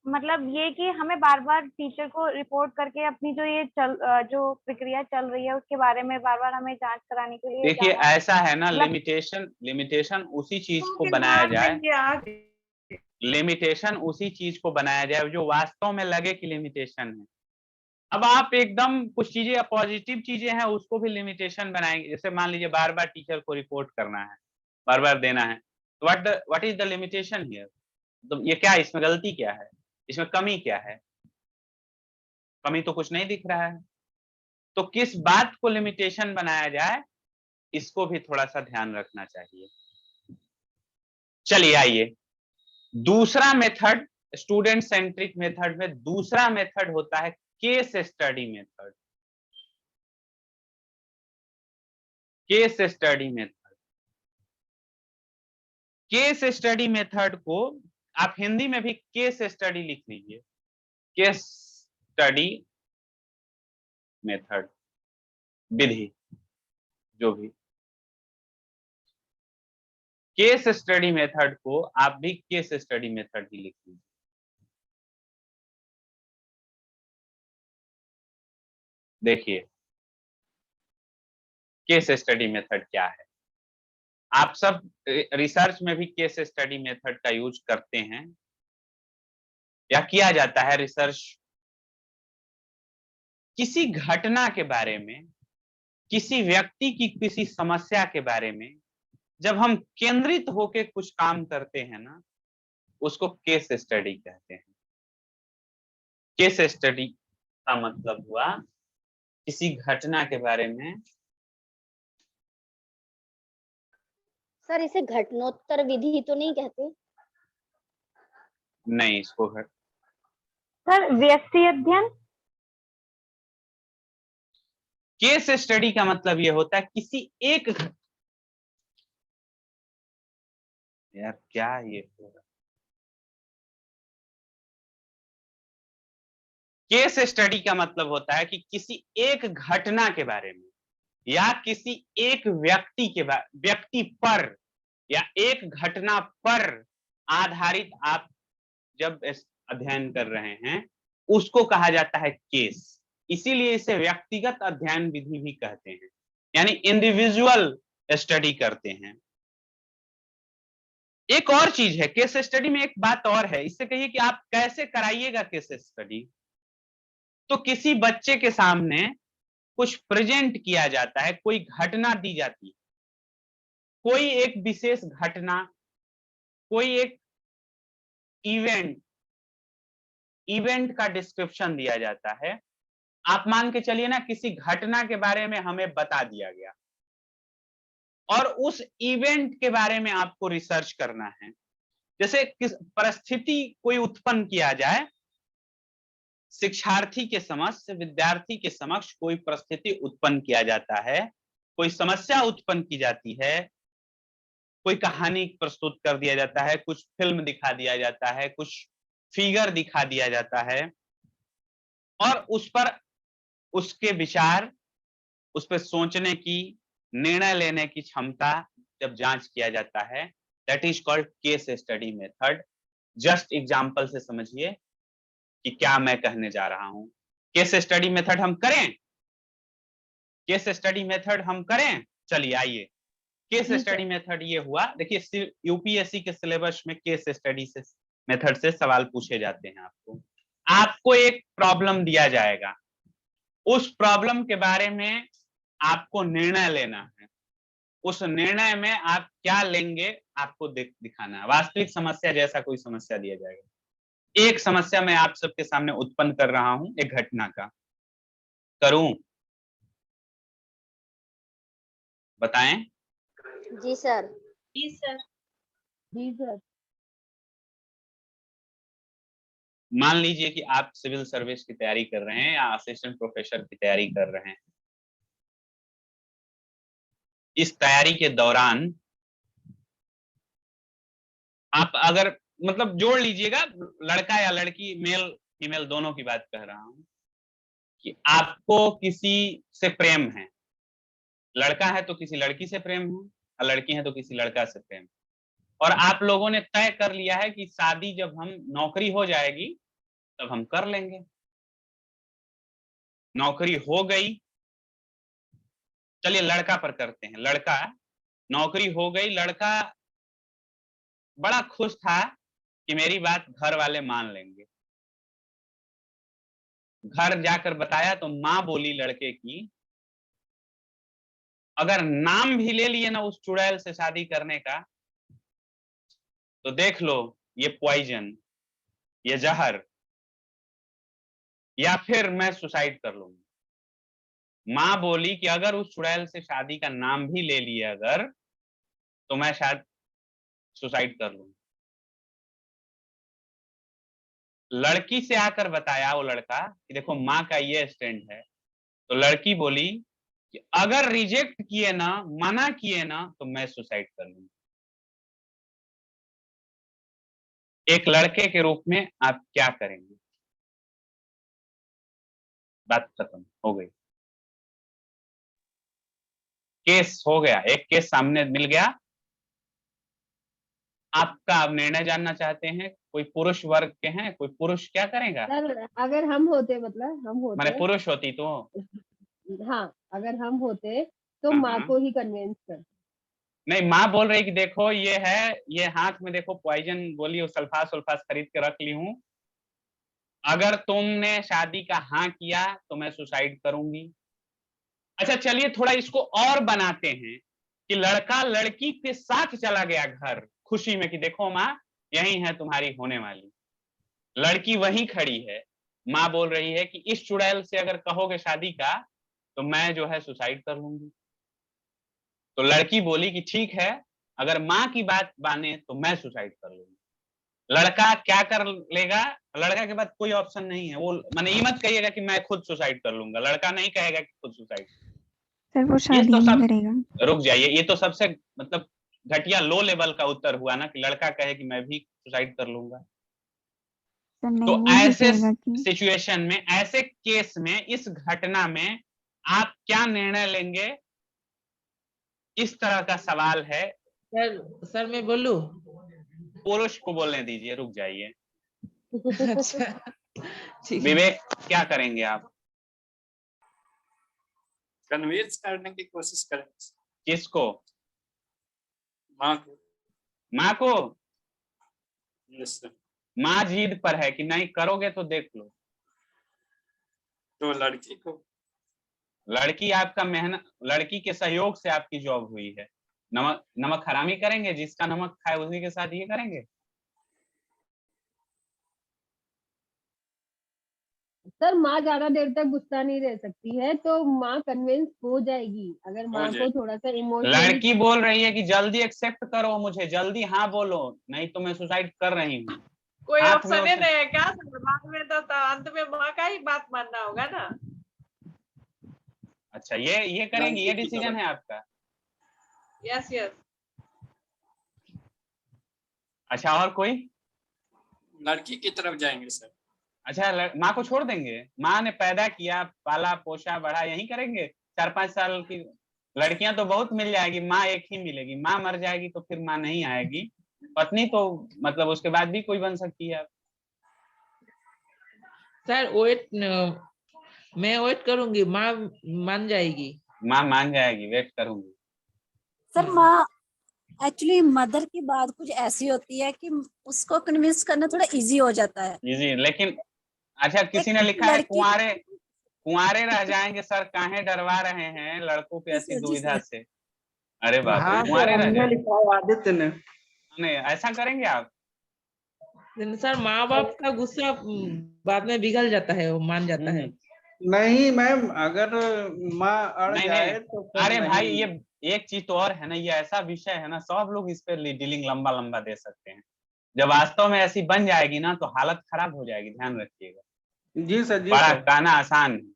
मतलब ये कि हमें बार बार टीचर को रिपोर्ट करके अपनी जो ये जो प्रक्रिया चल रही है उसके बारे में बार बार हमें जांच कराने के लिए देखिए जाना, ऐसा है ना, मतलब लिमिटेशन उसी चीज को के बनाया बाद जाए, में ये आ गई। लिमिटेशन उसी चीज को बनाया जाए जो वास्तव में लगे कि लिमिटेशन है। अब आप एकदम कुछ चीजें पॉजिटिव चीजें हैं उसको भी लिमिटेशन बनाएंगे, जैसे मान लीजिए बार बार टीचर को रिपोर्ट करना है, बार बार देना है, तो what is the limitation here? तो ये क्या, इसमें गलती क्या है, इसमें कमी क्या है? कमी तो कुछ नहीं दिख रहा है। तो किस बात को लिमिटेशन बनाया जाए, इसको भी थोड़ा सा ध्यान रखना चाहिए। चलिए आइए, दूसरा मेथड, स्टूडेंट सेंट्रिक मेथड में दूसरा मेथड होता है case study method. Case study method, case study method को आप हिंदी में भी केस स्टडी लिख लीजिए, केस स्टडी मेथड, विधि जो भी, केस स्टडी मेथड को आप भी केस स्टडी मेथड ही लिख लीजिए। देखिए केस स्टडी मेथड क्या है, आप सब रिसर्च में भी केस स्टडी मेथड का यूज करते हैं या किया जाता है। रिसर्च किसी घटना के बारे में, किसी व्यक्ति की किसी समस्या के बारे में जब हम केंद्रित होकर कुछ काम करते हैं ना, उसको केस स्टडी कहते हैं। केस स्टडी का मतलब हुआ किसी घटना के बारे में। सर इसे घटनोत्तर विधि तो नहीं कहते? नहीं, इसको सर व्यक्ति अध्ययन। केस स्टडी का मतलब यह होता है किसी एक यार क्या ये हो रहा, केस स्टडी का मतलब होता है कि किसी एक घटना के बारे में या किसी एक व्यक्ति पर या एक घटना पर आधारित आप जब अध्ययन कर रहे हैं उसको कहा जाता है केस। इसीलिए इसे व्यक्तिगत अध्ययन विधि भी कहते हैं, यानी इंडिविजुअल स्टडी करते हैं। एक और चीज है केस स्टडी में, एक बात और है, इससे कहिए कि आप कैसे कराइएगा केस स्टडी। तो किसी बच्चे के सामने कुछ प्रेजेंट किया जाता है, कोई घटना दी जाती है, कोई एक विशेष घटना, कोई एक इवेंट का डिस्क्रिप्शन दिया जाता है। आप मान के चलिए ना, किसी घटना के बारे में हमें बता दिया गया और उस इवेंट के बारे में आपको रिसर्च करना है। जैसे किस परिस्थिति कोई उत्पन्न किया जाए, शिक्षार्थी के समक्ष, विद्यार्थी के समक्ष कोई परिस्थिति उत्पन्न किया जाता है, कोई समस्या उत्पन्न की जाती है, कोई कहानी प्रस्तुत कर दिया जाता है, कुछ फिल्म दिखा दिया जाता है, कुछ फिगर दिखा दिया जाता है और उस पर उसके विचार, उस पर सोचने की, निर्णय लेने की क्षमता जब जांच किया जाता है, that is called case study method. Just example से समझिए, कि क्या मैं कहने जा रहा हूं। केस स्टडी मेथड हम करें, केस स्टडी मेथड हम करें। चलिए आइए, केस जी स्टडी सर। मेथड ये हुआ। देखिए यूपीएससी के सिलेबस में केस स्टडी से मेथड से सवाल पूछे जाते हैं। आपको एक प्रॉब्लम दिया जाएगा, उस प्रॉब्लम के बारे में आपको निर्णय लेना है। उस निर्णय में आप क्या लेंगे आपको दिखाना है। वास्तविक समस्या जैसा कोई समस्या दिया जाएगा। एक समस्या मैं आप सबके सामने उत्पन्न कर रहा हूं, एक घटना का। करूं? बताएं। जी सर। जी सर। जी सर। मान लीजिए कि आप सिविल सर्विस की तैयारी कर रहे हैं या असिस्टेंट प्रोफेसर की तैयारी कर रहे हैं। इस तैयारी के दौरान आप अगर मतलब जोड़ लीजिएगा, लड़का या लड़की, मेल फीमेल दोनों की बात कह रहा हूं, कि आपको किसी से प्रेम है। लड़का है तो किसी लड़की से प्रेम है, और लड़की है तो किसी लड़का से प्रेम है। और आप लोगों ने तय कर लिया है कि शादी जब हम नौकरी हो जाएगी तब हम कर लेंगे। नौकरी हो गई, चलिए लड़का पर करते हैं। लड़का, नौकरी हो गई, लड़का बड़ा खुश था कि मेरी बात घर वाले मान लेंगे। घर जाकर बताया तो मां बोली लड़के की, अगर नाम भी ले लिए ना उस चुड़ैल से शादी करने का, तो देख लो ये पॉइजन, ये जहर, या फिर मैं सुसाइड कर लूंगी। मां बोली कि अगर उस चुड़ैल से शादी का नाम भी ले लिए अगर, तो मैं शायद सुसाइड कर लूंगी। लड़की से आकर बताया वो लड़का कि देखो माँ का ये स्टैंड है। तो लड़की बोली कि अगर रिजेक्ट किए ना, मना किए ना, तो मैं सुसाइड कर लूंगी। एक लड़के के रूप में आप क्या करेंगे? बात खत्म हो गई, केस हो गया, एक केस सामने मिल गया। आपका आप निर्णय जानना चाहते हैं? कोई पुरुष वर्ग के हैं, कोई पुरुष क्या करेगा? सर अगर हम होते, मतलब हम मैंने होते, पुरुष होती तो हाँ अगर हम होते तो हाँ, माँ हाँ। को ही कन्विंस कर। नहीं, माँ बोल रही कि देखो ये है, ये हाथ में देखो पॉइजन गोली और सल्फास उल्फास खरीद के रख ली हूं, अगर तुमने शादी का हाँ किया तो मैं सुसाइड करूंगी। अच्छा चलिए थोड़ा इसको और बनाते हैं कि लड़का लड़की के साथ चला गया घर खुशी में कि देखो माँ यही है तुम्हारी होने वाली। लड़की वहीं खड़ी है, माँ बोल रही है कि इस चुड़ैल से अगर कहोगे शादी का तो मैं जो है सुसाइड कर लूंगी। तो लड़की बोली कि ठीक है, अगर माँ की बात माने तो मैं सुसाइड कर लूंगी। लड़का क्या कर लेगा? लड़का के पास कोई ऑप्शन नहीं है। वो माने ये मत कहिएगा कि मैं खुद सुसाइड कर लूंगा, लड़का नहीं कहेगा कि खुद सुसाइड। सर वो ये शादी तो नहीं सब, करेगा। रुक जाइए, ये तो सबसे मतलब घटिया लो लेवल का उत्तर हुआ ना कि लड़का कहे कि मैं भी सुसाइड कर लूंगा। सर नहीं, तो वो ये ऐसे कहेगा कि सिचुएशन में, ऐसे केस में, इस घटना में आप क्या निर्णय लेंगे? इस तरह का सवाल है। सर मैं बोलूं? पुरुष को बोलने दीजिए, रुक जाइए। अच्छा ठीक है। विवेक क्या करेंगे आप? कन्विंस करने की कोशिश करें। किसको? माँ को। माँ को? Yes sir. माँ जिद पर है कि नहीं करोगे तो देख लो। तो लड़की को? लड़की आपका मेहनत, लड़की के सहयोग से आपकी जॉब हुई है। नमक नमक हरामी करेंगे? जिसका नमक खाए उसी के साथ ये करेंगे? सर माँ ज्यादा देर तक गुस्सा नहीं रह सकती है, तो माँ कन्विंस हो जाएगी अगर माँ को थोड़ा सा इमोशनली। लड़की बोल रही है कि जल्दी एक्सेप्ट करो मुझे, जल्दी हाँ बोलो, नहीं तो मैं सुसाइड कर रही हूँ। कोई हाथ ऑप्शन में ही उसे- नहीं है क्या सर? बाद में तो अंत में माँ का ही बात मानना होगा ना। अच्छा ये करेंगी, ये डिसीजन है आपका? Yes yes. अच्छा और कोई? लड़की की तरफ जाएंगे सर। अच्छा माँ को छोड़ देंगे? माँ ने पैदा किया, पाला पोसा बड़ा, यही करेंगे? 4-5 साल की लड़कियां तो बहुत मिल जाएगी, माँ एक ही मिलेगी। माँ मर जाएगी तो फिर माँ नहीं आएगी। पत्नी तो मतलब उसके बाद भी कोई बन सकती है। सर वेट, मैं वेट करूंगी, माँ मान जाएगी। माँ मान जाएगी, वेट करूंगी। सर माँ एक्चुअली मदर की बात कुछ ऐसी होती है कि उसको कन्विंस करना थोड़ा इजी हो जाता है। जी, लेकिन अच्छा किसी ने लिखा है कुंवारे रह जाएंगे सर, काहे डरवा रहे हैं लड़कों की ऐसी दुविधा से। अरे बाप रे, कुंवारे रह जाएंगे। लिखा है आदित्य ने। नहीं, ऐसा करेंगे आप? सर माँ बाप का गुस्सा बाद में पिघल जाता है, वो मान जाता है। नहीं मैम, अगर माँ अड़ नहीं जाए नहीं, तो फिर अरे भाई नहीं। ये एक चीज तो और है ना, ये ऐसा विषय है ना, सब लोग इस पे डीलिंग लंबा लंबा दे सकते हैं। जब वास्तव में ऐसी बन जाएगी ना तो हालत खराब हो जाएगी, ध्यान रखिएगा। जी सर, जी बड़ा सर। कहना आसान है।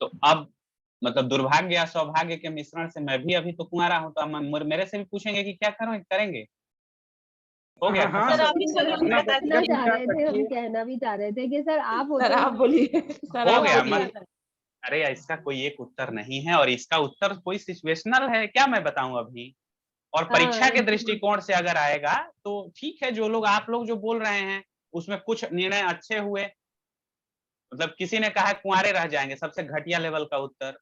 तो अब मतलब दुर्भाग्य या सौभाग्य के मिश्रण से मैं भी अभी तो कुंवारा हूं, तो अब मेरे से भी पूछेंगे कि क्या करेंगे। हो गया हाँ, सर, आप ही सोल्यूशन बता कहना दीजिए। चाह रहे थे, हम कहना भी चाह रहे थे कि सर आप सर होते आप बोलिए, सर हो आप गया बोलिए। मतलब, अरे इसका कोई एक उत्तर नहीं है, और इसका उत्तर कोई सिचुएशनल है, क्या मैं बताऊं अभी। और परीक्षा के दृष्टिकोण से अगर आएगा तो ठीक है, जो लोग आप लोग जो बोल रहे हैं उसमें कुछ निर्णय अच्छे हुए। मतलब किसी ने कहा कुंवारे रह जाएंगे, सबसे घटिया लेवल का उत्तर।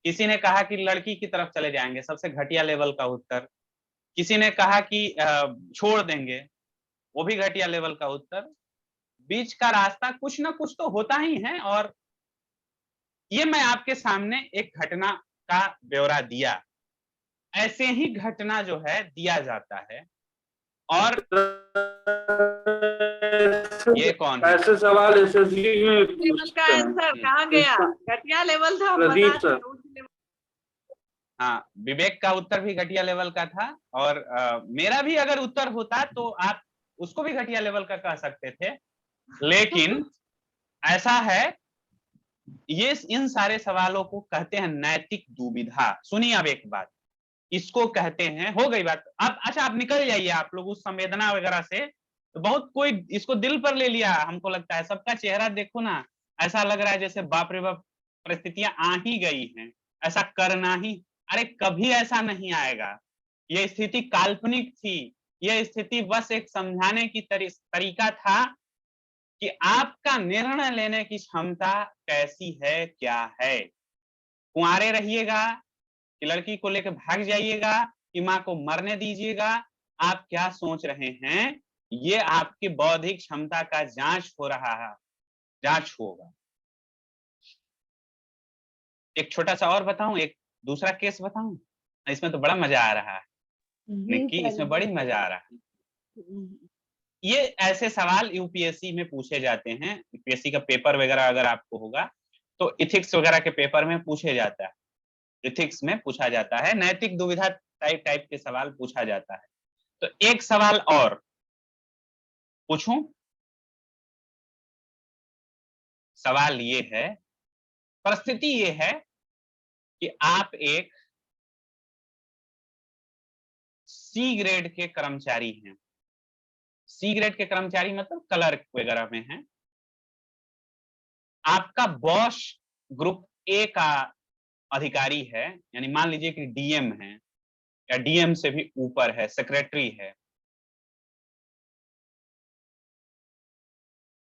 किसी ने कहा कि लड़की की तरफ चले जाएंगे, सबसे घटिया लेवल का उत्तर। किसी ने कहा कि छोड़ देंगे, वो भी घटिया लेवल का उत्तर। बीच का रास्ता कुछ ना कुछ तो होता ही है। और ये मैं आपके सामने एक घटना का ब्यौरा दिया, ऐसे ही घटना जो है दिया जाता है। और ये कौन है? ऐसे सवाल एसएससी में लेवल का आंसर कहाँ गया? घटिया लेवल था, प्रदीप बता सर। दो। हाँ, विवेक का उत्तर भी घटिया लेवल का था, और मेरा भी अगर उत्तर होता तो आप उसको भी घटिया लेवल का कह सकते थे। लेकिन ऐसा है, ये इन सारे सवालों को कहते हैं नैतिक दुविधा। सुनिए अब एक बात, इसको कहते हैं, हो गई बात। अब अच्छा आप निकल जाइए, आप लोग उस संवेदना वगैरह से। तो बहुत कोई इसको दिल पर ले लिया, हमको लगता है। सबका चेहरा देखो ना, ऐसा लग रहा है जैसे बाप रे बाप परिस्थितियां आ ही गई हैं, ऐसा करना ही। अरे कभी ऐसा नहीं आएगा, ये स्थिति काल्पनिक थी। यह स्थिति बस एक समझाने की तरीका था कि आपका निर्णय लेने की क्षमता कैसी है, क्या है। कुंवारे रहिएगा कि लड़की को लेकर भाग जाइएगा कि माँ को मरने दीजिएगा, आप क्या सोच रहे हैं, ये आपकी बौद्धिक क्षमता का जांच हो रहा है, जांच होगा। एक छोटा सा और बताऊं, एक दूसरा केस बताऊं, इसमें तो बड़ा मजा आ रहा है निक्की, इसमें बड़ी मजा आ रहा है। ये ऐसे सवाल यूपीएससी में पूछे जाते हैं। यूपीएससी का पेपर वगैरह अगर आपको होगा तो इथिक्स वगैरह के पेपर में पूछे जाता है, इथिक्स में पूछा जाता है, नैतिक दुविधा टाइप के सवाल पूछा जाता है। तो एक सवाल और पूछूं। सवाल ये है, परिस्थिति ये है कि आप एक सी ग्रेड के कर्मचारी हैं। सी ग्रेड के कर्मचारी मतलब क्लर्क वगैरह में हैं। आपका बॉस ग्रुप ए का अधिकारी है, यानी मान लीजिए कि डीएम है, या डीएम से भी ऊपर है, सेक्रेटरी है।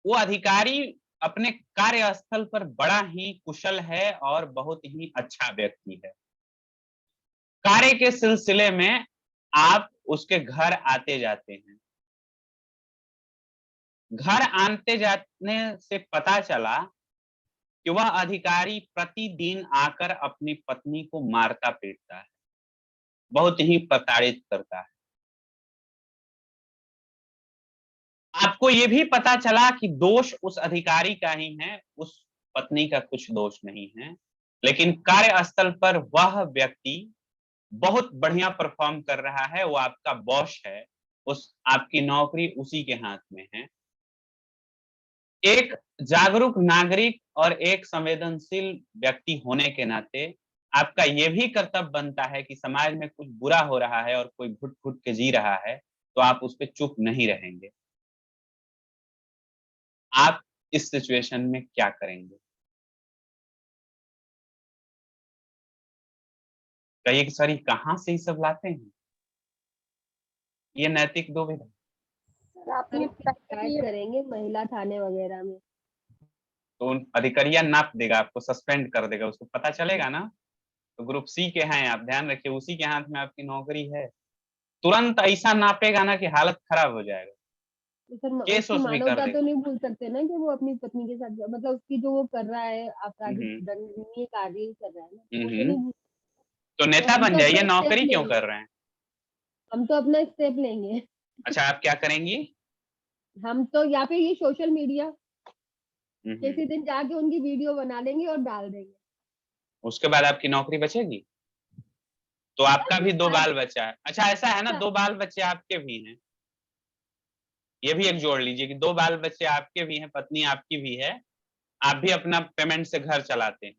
वो अधिकारी अपने कार्यस्थल पर बड़ा ही कुशल है और बहुत ही अच्छा व्यक्ति है। कार्य के सिलसिले में आप उसके घर आते जाते हैं। घर आते जाने से पता चला कि वह अधिकारी प्रतिदिन आकर अपनी पत्नी को मारता पीटता है, बहुत ही प्रताड़ित करता है। आपको ये भी पता चला कि दोष उस अधिकारी का ही है, उस पत्नी का कुछ दोष नहीं है। लेकिन कार्यस्थल पर वह व्यक्ति बहुत बढ़िया परफॉर्म कर रहा है, वो आपका बॉस है, उस आपकी नौकरी उसी के हाथ में है। एक जागरूक नागरिक और एक संवेदनशील व्यक्ति होने के नाते आपका यह भी कर्तव्य बनता है कि समाज में कुछ बुरा हो रहा है और कोई घुट-घुट के जी रहा है तो आप उस पे चुप नहीं रहेंगे। आप इस सिचुएशन में क्या करेंगे? कहिए कि सर ये कहाँ से ये सब लाते हैं? ये नैतिक दुविधा। आप करेंगे महिला थाने वगैरह में। तो अधिकारिया नाप देगा, आपको सस्पेंड कर देगा, उसको पता चलेगा ना। तो ग्रुप सी के हैं आप, ध्यान रखिए, उसी के हाथ में आपकी नौकरी है। तुरंत ऐसा नापेगा ना कि हालत खराब हो जाएगा, तो सर केस उसकी उस भी कर मानवता तो देगा। नहीं भूल सकते ना कि वो अपनी पत्नी के साथ, मतलब उसकी जो वो कर रहा है आपराधिक हम्म, दंडनीय कार्य ही कर रहा है ना, वो तो हम्म। नहीं भूल। तो तो नेता हम बन तो जाइए, अपना स्टेप नौकरी क्यों लेंगे, कर रहे हैं? हम तो अपना स्टेप लेंगे। अच्छा, आप क्या करेंगी? हम तो या फिर ये सोशल मीडिया हम्म, किसी दिन जाके उनकी वीडियो बना लेंगे और डाल देंगे। उसके बाद आपकी नौकरी बचेगी? तो आपका भी 2 आज बाल बच्चा है। अच्छा, ऐसा है ना, 2 बाल बच्चे आपके भी हैं, ये भी एक जोड़ लीजिए कि 2 बाल बच्चे आपके भी हैं, पत्नी आपकी भी है, आप भी अपना पेमेंट से घर चलाते हैं।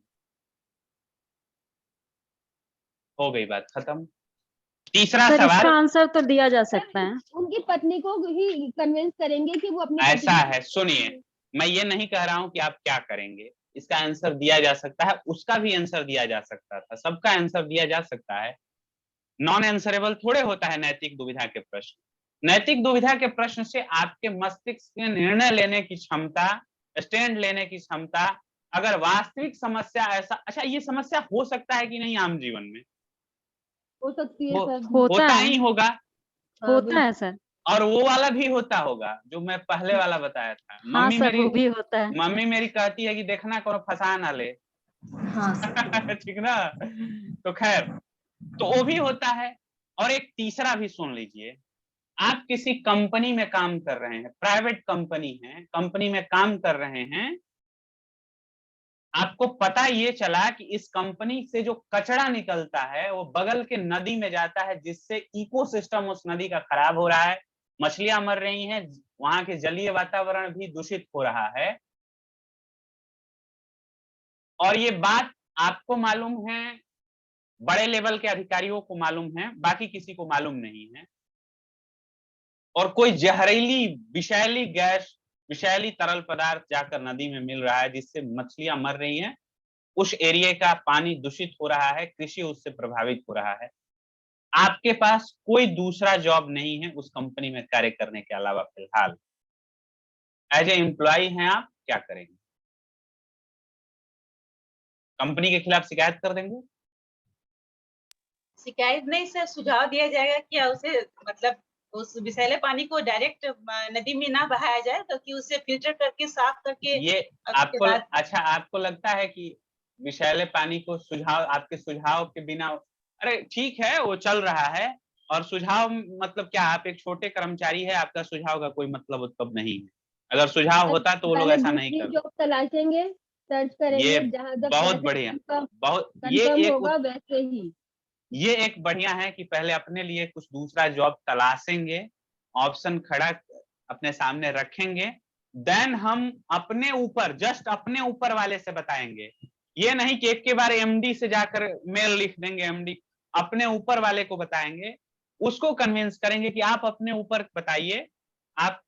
हो गई बात खत्म। तीसरा सर इसका सवाल आंसर तो दिया जा सकता है। उनकी पत्नी को ही कन्विंस करेंगे कि वो अपने पति ऐसा की है, सुनिए, मैं ये नहीं कह रहा हूं कि आप क्या करेंगे, इसका आंसर दिया जा सकता है, उसका भी आंसर दिया जा सकता था, सबका आंसर दिया जा सकता है। नॉन आंसरेबल थोड़े होता है नैतिक दुविधा के प्रश्न। नैतिक दुविधा के प्रश्न से आपके मस्तिष्क के निर्णय लेने की क्षमता, स्टैंड लेने की क्षमता, अगर वास्तविक समस्या ऐसा, अच्छा ये समस्या हो सकता है कि नहीं आम जीवन में? हो सकती है सर। होता होता है, ही होगा। हाँ, होता है सर। और वो वाला भी होता होगा जो मैं पहले वाला बताया था। हाँ सर, वो भी होता है। मम्मी मेरी कहती है कि देखना करो फंसा ना ले। हाँ सर। ठीक ना? तो खैर, तो वो भी होता है। और एक तीसरा भी सुन लीजिए, आप किसी कंपनी में काम कर रहे हैं, प्राइवेट कंपनी है, कंपनी में काम कर रहे हैं, आपको पता ये चला कि इस कंपनी से जो कचरा निकलता है वो बगल के नदी में जाता है, जिससे इकोसिस्टम उस नदी का खराब हो रहा है, मछलियां मर रही हैं, वहां के जलीय वातावरण भी दूषित हो रहा है। और ये बात आपको मालूम है, बड़े लेवल के अधिकारियों को मालूम है, बाकी किसी को मालूम नहीं है। और कोई जहरीली विषैली गैस, विषैली तरल पदार्थ जाकर नदी में मिल रहा है, जिससे मछलियां मर रही हैं, उस एरिया का पानी दूषित हो रहा है, कृषि उससे प्रभावित हो रहा है। आपके पास कोई दूसरा जॉब नहीं है उस कंपनी में कार्य करने के अलावा फिलहाल। एज ए एम्प्लॉय हैं आप, क्या करेंगे? कंपनी के खिलाफ शिकायत कर देंगे? शिकायत नहीं सर, सुझाव दिया जाएगा कि उसे मतलब उस विषैले पानी को डायरेक्ट नदी में ना बहाया जाए, बल्कि उसे फिल्टर करके साफ करके ये उसके आपको बाद अच्छा, आपको लगता है कि विषैले पानी को सुझाव, आपके सुझाव के बिना, अरे ठीक है वो चल रहा है, और सुझाव मतलब क्या, आप एक छोटे कर्मचारी है, आपका सुझाव का कोई मतलब नहीं है। अगर सुझाव होता तो वो लोग पहले ऐसा नहीं दूसरी करते। जॉब तलाशेंगे, सर्च ये करेंगे, जहां जब बहुत पैसे बढ़िया, बहुत कंफर्म होगा वैसे ही। ये एक बढ़िया है कि पहले अपने लिए कुछ दूसरा जॉब तलाशेंगे, ऑप्शन खड़ा अपने सामने रखेंगे, देन हम अपने ऊपर, जस्ट अपने ऊपर वाले से बताएंगे। ये नहीं कि एक के बार एमडी से जाकर मेल लिख देंगे, एमडी अपने ऊपर वाले को बताएंगे, उसको कन्विंस करेंगे कि आप अपने ऊपर बताइए। आप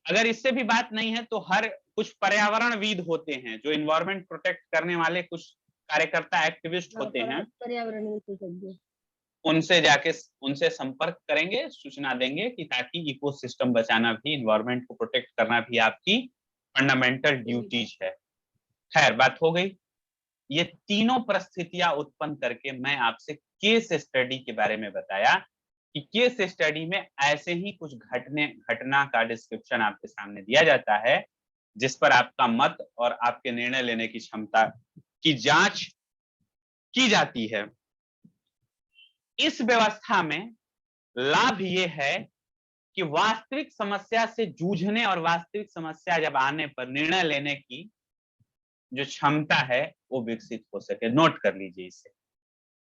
अगर इससे भी बात नहीं है तो हर कुछ पर्यावरणविद होते हैं जो इन्वायरमेंट प्रोटेक्ट करने वाले कुछ कार्यकर्ता, एक्टिविस्ट होते हैं, पर्यावरण विशेषज्ञ, उनसे जाके उनसे संपर्क करेंगे, सूचना देंगे कि ताकि इकोसिस्टम बचाना भी, इन्वायरमेंट को प्रोटेक्ट करना भी आपकी फंडामेंटल ड्यूटीज है। खैर, बात हो गई। ये तीनों परिस्थितियां उत्पन्न करके मैं आपसे केस स्टडी के बारे में बताया कि केस स्टडी में ऐसे ही कुछ घटना का डिस्क्रिप्शन आपके सामने दिया जाता है, जिस पर आपका मत और आपके निर्णय लेने की क्षमता की जांच की जाती है। इस व्यवस्था में लाभ ये है कि वास्तविक समस्या से जूझने और वास्तविक समस्या जब आने पर निर्णय लेने की जो क्षमता है वो विकसित हो सके। नोट कर लीजिए इसे।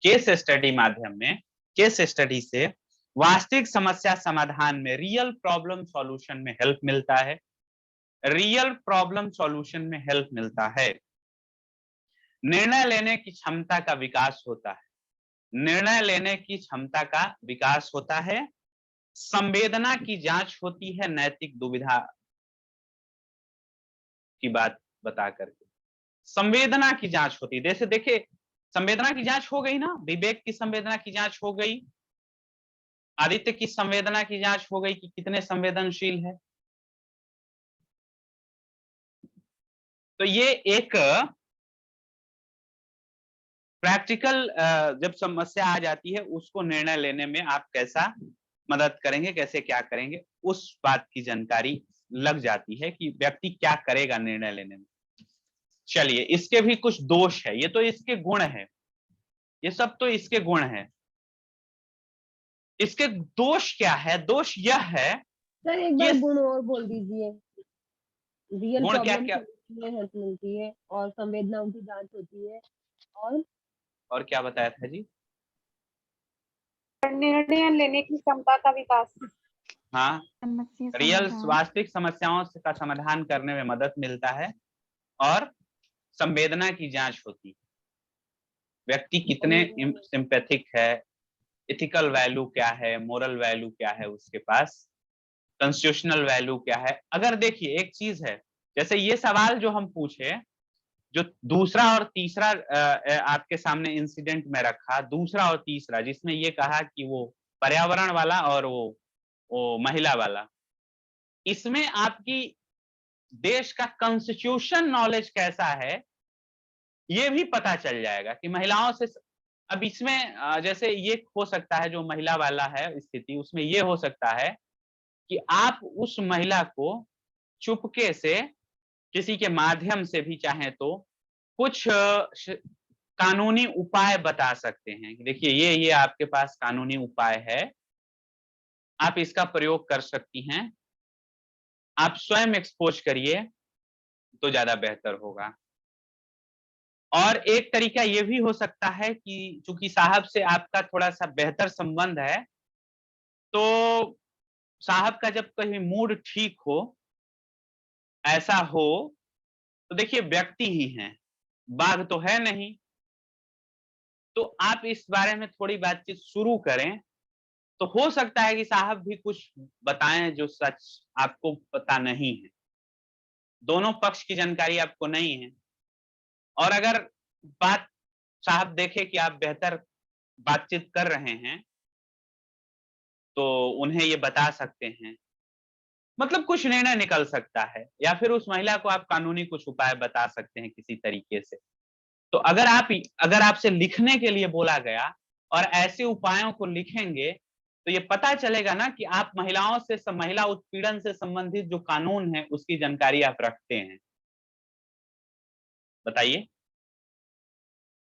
केस स्टडी माध्यम में, केस स्टडी से वास्तविक समस्या समाधान में, रियल प्रॉब्लम सॉल्यूशन में हेल्प मिलता है, रियल प्रॉब्लम सॉल्यूशन में हेल्प मिलता है। निर्णय लेने की क्षमता का विकास होता है, निर्णय लेने की क्षमता का विकास होता है, संवेदना की जांच होती है, नैतिक दुविधा की बात बता करके संवेदना की जांच होती है। जैसे देखिए, संवेदना की जांच हो गई ना, विवेक की संवेदना की जांच हो गई, आदित्य की संवेदना की जांच हो गई कि कितने संवेदनशील है। तो ये एक प्रैक्टिकल जब समस्या आ जाती है उसको निर्णय लेने में आप कैसा मदद करेंगे, कैसे क्या करेंगे, उस बात की जानकारी लग जाती है कि व्यक्ति क्या करेगा निर्णय लेने में। चलिए, इसके भी कुछ दोष है, ये तो इसके गुण है, ये सब तो इसके गुण है। इसके दोष क्या है? दोष यह है, सर एक बार गुण और बोल दीजिए। रियल गुण क्या प्रॉब्लम क्या में हेल्प मिलती है और संवेदनाओं की जांच होती है और क्या बताया था जी? निर्णय लेने की क्षमता का विकास। हाँ, समस्या रियल समाधान। वास्तविक समस्याओं का समाधान करने में मदद मिलता है और संवेदना की जांच होती है। व्यक्ति कितने सिंपैथिक है, इथिकल वैल्यू क्या है, मोरल वैल्यू क्या है उसके पास, कॉन्स्टिट्यूशनल वैल्यू क्या है। अगर देखिए एक चीज है, जैसे ये सवाल जो हम पूछे, जो दूसरा और तीसरा आपके सामने इंसिडेंट में रखा, दूसरा और तीसरा, जिसमें ये कहा कि वो पर्यावरण वाला और वो महिला वाला, इसमें आपकी देश का कॉन्स्टिट्यूशन नॉलेज कैसा है ये भी पता चल जाएगा कि महिलाओं से। अब इसमें जैसे ये हो सकता है, जो महिला वाला है स्थिति, उसमें ये हो सकता है कि आप उस महिला को चुपके से किसी के माध्यम से भी चाहे तो कुछ कानूनी उपाय बता सकते हैं कि देखिए ये आपके पास कानूनी उपाय है, आप इसका प्रयोग कर सकती हैं, आप स्वयं एक्सपोज करिए तो ज्यादा बेहतर होगा। और एक तरीका ये भी हो सकता है कि चूंकि साहब से आपका थोड़ा सा बेहतर संबंध है, तो साहब का जब कहीं मूड ठीक हो, ऐसा हो, तो देखिए व्यक्ति ही हैं, बाघ तो है नहीं, तो आप इस बारे में थोड़ी बातचीत शुरू करें, तो हो सकता है कि साहब भी कुछ बताएं जो सच आपको पता नहीं है, दोनों पक्ष की जानकारी आपको नहीं है। और अगर बात साहब देखे कि आप बेहतर बातचीत कर रहे हैं, तो उन्हें ये बता सकते हैं, मतलब कुछ निर्णय निकल सकता है, या फिर उस महिला को आप कानूनी कुछ उपाय बता सकते हैं किसी तरीके से। तो अगर आपसे लिखने के लिए बोला गया और ऐसे उपायों को लिखेंगे, तो ये पता चलेगा ना कि आप महिला उत्पीड़न से संबंधित जो कानून है उसकी जानकारी आप रखते हैं। बताइए,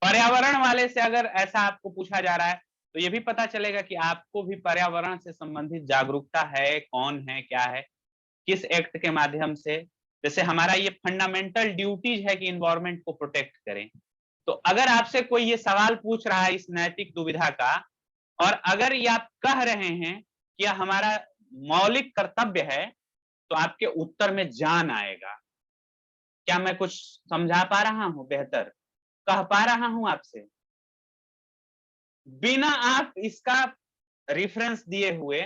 पर्यावरण वाले से अगर ऐसा आपको पूछा जा रहा है, तो ये भी पता चलेगा कि आपको भी पर्यावरण से संबंधित जागरूकता है, कौन है, क्या है, किस एक्ट के माध्यम से। जैसे हमारा ये फंडामेंटल ड्यूटीज है कि इन्वायरमेंट को प्रोटेक्ट करें। तो अगर आपसे कोई ये सवाल पूछ रहा है इस नैतिक दुविधा का, और अगर ये आप कह रहे हैं कि हमारा मौलिक कर्तव्य है, तो आपके उत्तर में जान आएगा। क्या मैं कुछ समझा पा रहा हूं, बेहतर कह पा रहा हूं आपसे? बिना आप इसका रेफरेंस दिए हुए,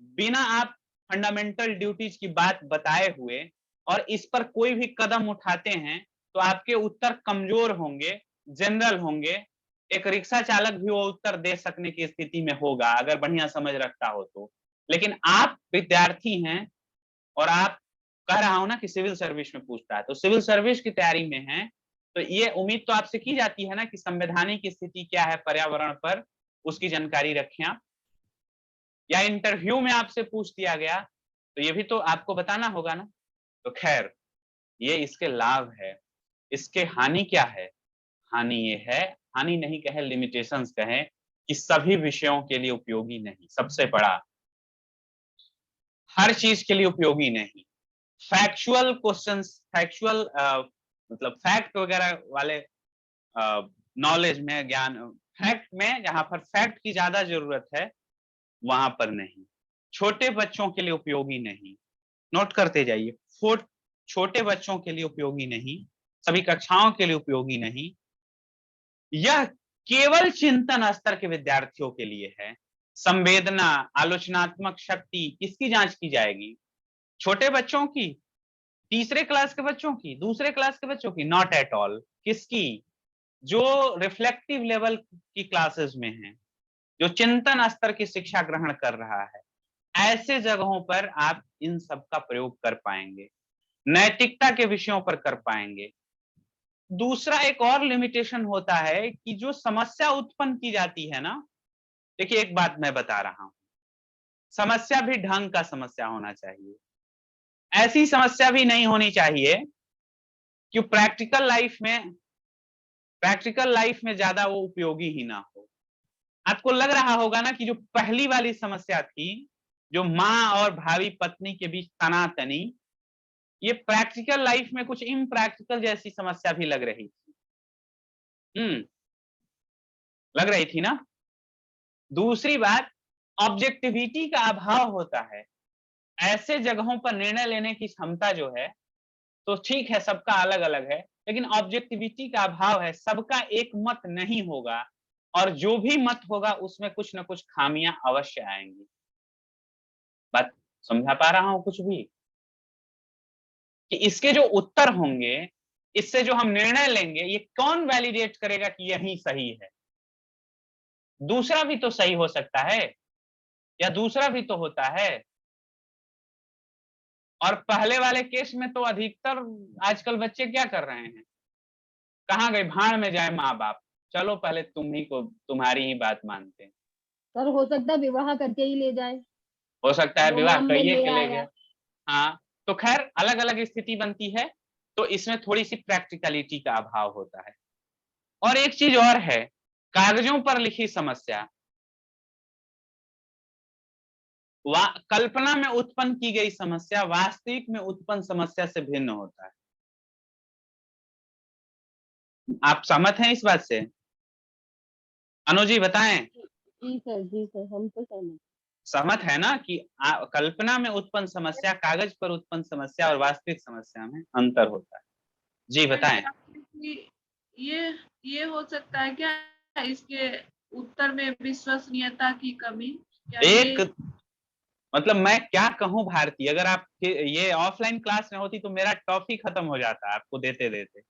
बिना आप फंडामेंटल ड्यूटीज की बात बताए हुए और इस पर कोई भी कदम उठाते हैं, तो आपके उत्तर कमजोर होंगे, जनरल होंगे। एक रिक्शा चालक भी वो उत्तर दे सकने की स्थिति में होगा अगर बढ़िया समझ रखता हो तो। लेकिन आप विद्यार्थी हैं और आप, कह रहा हूं ना कि सिविल सर्विस में पूछता है, तो सिविल सर्विस की तैयारी में है, तो ये उम्मीद तो आपसे की जाती है ना कि संवैधानिक स्थिति क्या है पर्यावरण पर, उसकी जानकारी रखें आप। या इंटरव्यू में आपसे पूछ दिया गया, तो ये भी तो आपको बताना होगा ना। तो खैर, ये इसके लाभ है। इसके हानि क्या है? हानि ये है, हानि नहीं कहे, लिमिटेशंस कहें, कि सभी विषयों के लिए उपयोगी नहीं। सबसे बड़ा, हर चीज के लिए उपयोगी नहीं। फैक्चुअल क्वेश्चंस, फैक्चुअल मतलब फैक्ट वगैरह वाले नॉलेज में, ज्ञान, फैक्ट में, जहां पर फैक्ट की ज्यादा जरूरत है वहां पर नहीं। छोटे बच्चों के लिए उपयोगी नहीं, नोट करते जाइए। छोटे बच्चों के लिए उपयोगी नहीं, सभी कक्षाओं के लिए उपयोगी नहीं। यह केवल चिंतन स्तर के विद्यार्थियों के लिए है। संवेदना, आलोचनात्मक शक्ति किसकी जांच की जाएगी? छोटे बच्चों की, तीसरे क्लास के बच्चों की, दूसरे क्लास के बच्चों की? Not at all. किसकी? जो रिफ्लेक्टिव लेवल की क्लासेस में है, जो चिंतन स्तर की शिक्षा ग्रहण कर रहा है, ऐसे जगहों पर आप इन सब का प्रयोग कर पाएंगे। नैतिकता के विषयों पर कर पाएंगे। दूसरा एक और लिमिटेशन होता है कि जो समस्या उत्पन्न की जाती है ना, देखिए एक बात मैं बता रहा हूं, समस्या भी ढंग का समस्या होना चाहिए। ऐसी समस्या भी नहीं होनी चाहिए कि प्रैक्टिकल लाइफ में ज्यादा वो उपयोगी ही ना हो। आपको लग रहा होगा ना कि जो पहली वाली समस्या थी, जो माँ और भावी पत्नी के बीच तनातनी, ये प्रैक्टिकल लाइफ में कुछ इम्प्रैक्टिकल जैसी समस्या भी लग रही थी। लग रही थी ना। दूसरी बात, ऑब्जेक्टिविटी का अभाव होता है। ऐसे जगहों पर निर्णय लेने की क्षमता जो है, तो ठीक है सबका अलग अलग है, लेकिन ऑब्जेक्टिविटी का अभाव है। सबका एक मत नहीं होगा, और जो भी मत होगा उसमें कुछ ना कुछ खामियां अवश्य आएंगी। बात समझा पा रहा हूं कुछ भी? कि इसके जो उत्तर होंगे, इससे जो हम निर्णय लेंगे, ये कौन वैलिडेट करेगा कि यही सही है? दूसरा भी तो सही हो सकता है, या दूसरा भी तो होता है। और पहले वाले केस में तो अधिकतर आजकल बच्चे क्या कर रहे हैं, कहाँ गए, भाड़ में जाए माँ बाप, चलो पहले तुम्हारी ही बात मानते हैं। सर हो सकता है विवाह करके ही ले जाए, हो सकता है विवाह में करिए ले के ले आया। गए। हाँ, तो खैर अलग अलग स्थिति बनती है, तो इसमें थोड़ी सी प्रैक्टिकलिटी का अभाव होता है। और एक चीज और है, कागजों पर लिखी समस्या कल्पना में उत्पन्न की गई समस्या वास्तविक में उत्पन्न समस्या से भिन्न होता है। आप सहमत हैं इस बात से? अनुजी बताएं। जी सर हम तो सहमत। सहमत है ना कि कल्पना में उत्पन्न समस्या, कागज पर उत्पन्न समस्या और वास्तविक समस्या में अंतर होता है। जी बताएं। ये हो सकता है क्या इसके उत्तर में विश्वसनीयता की कमी? मतलब मैं क्या कहूं भारती, अगर आप ये ऑफलाइन क्लास में होती तो मेरा टॉपिक खत्म हो जाता आपको देते देते।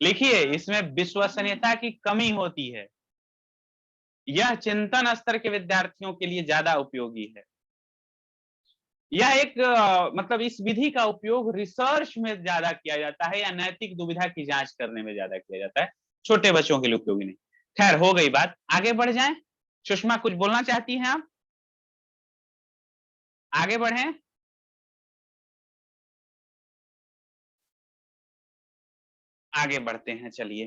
लिखिए, इसमें विश्वसनीयता की कमी होती है। यह चिंतन स्तर के विद्यार्थियों के लिए ज्यादा उपयोगी है। यह एक मतलब इस विधि का उपयोग रिसर्च में ज्यादा किया जाता है, या नैतिक दुविधा की जांच करने में ज्यादा किया जाता है। छोटे बच्चों के लिए उपयोगी नहीं। खैर हो गई बात, आगे बढ़ जाएं। सुषमा कुछ बोलना चाहती हैं आप? आगे बढ़ें। आगे बढ़ते हैं, चलिए।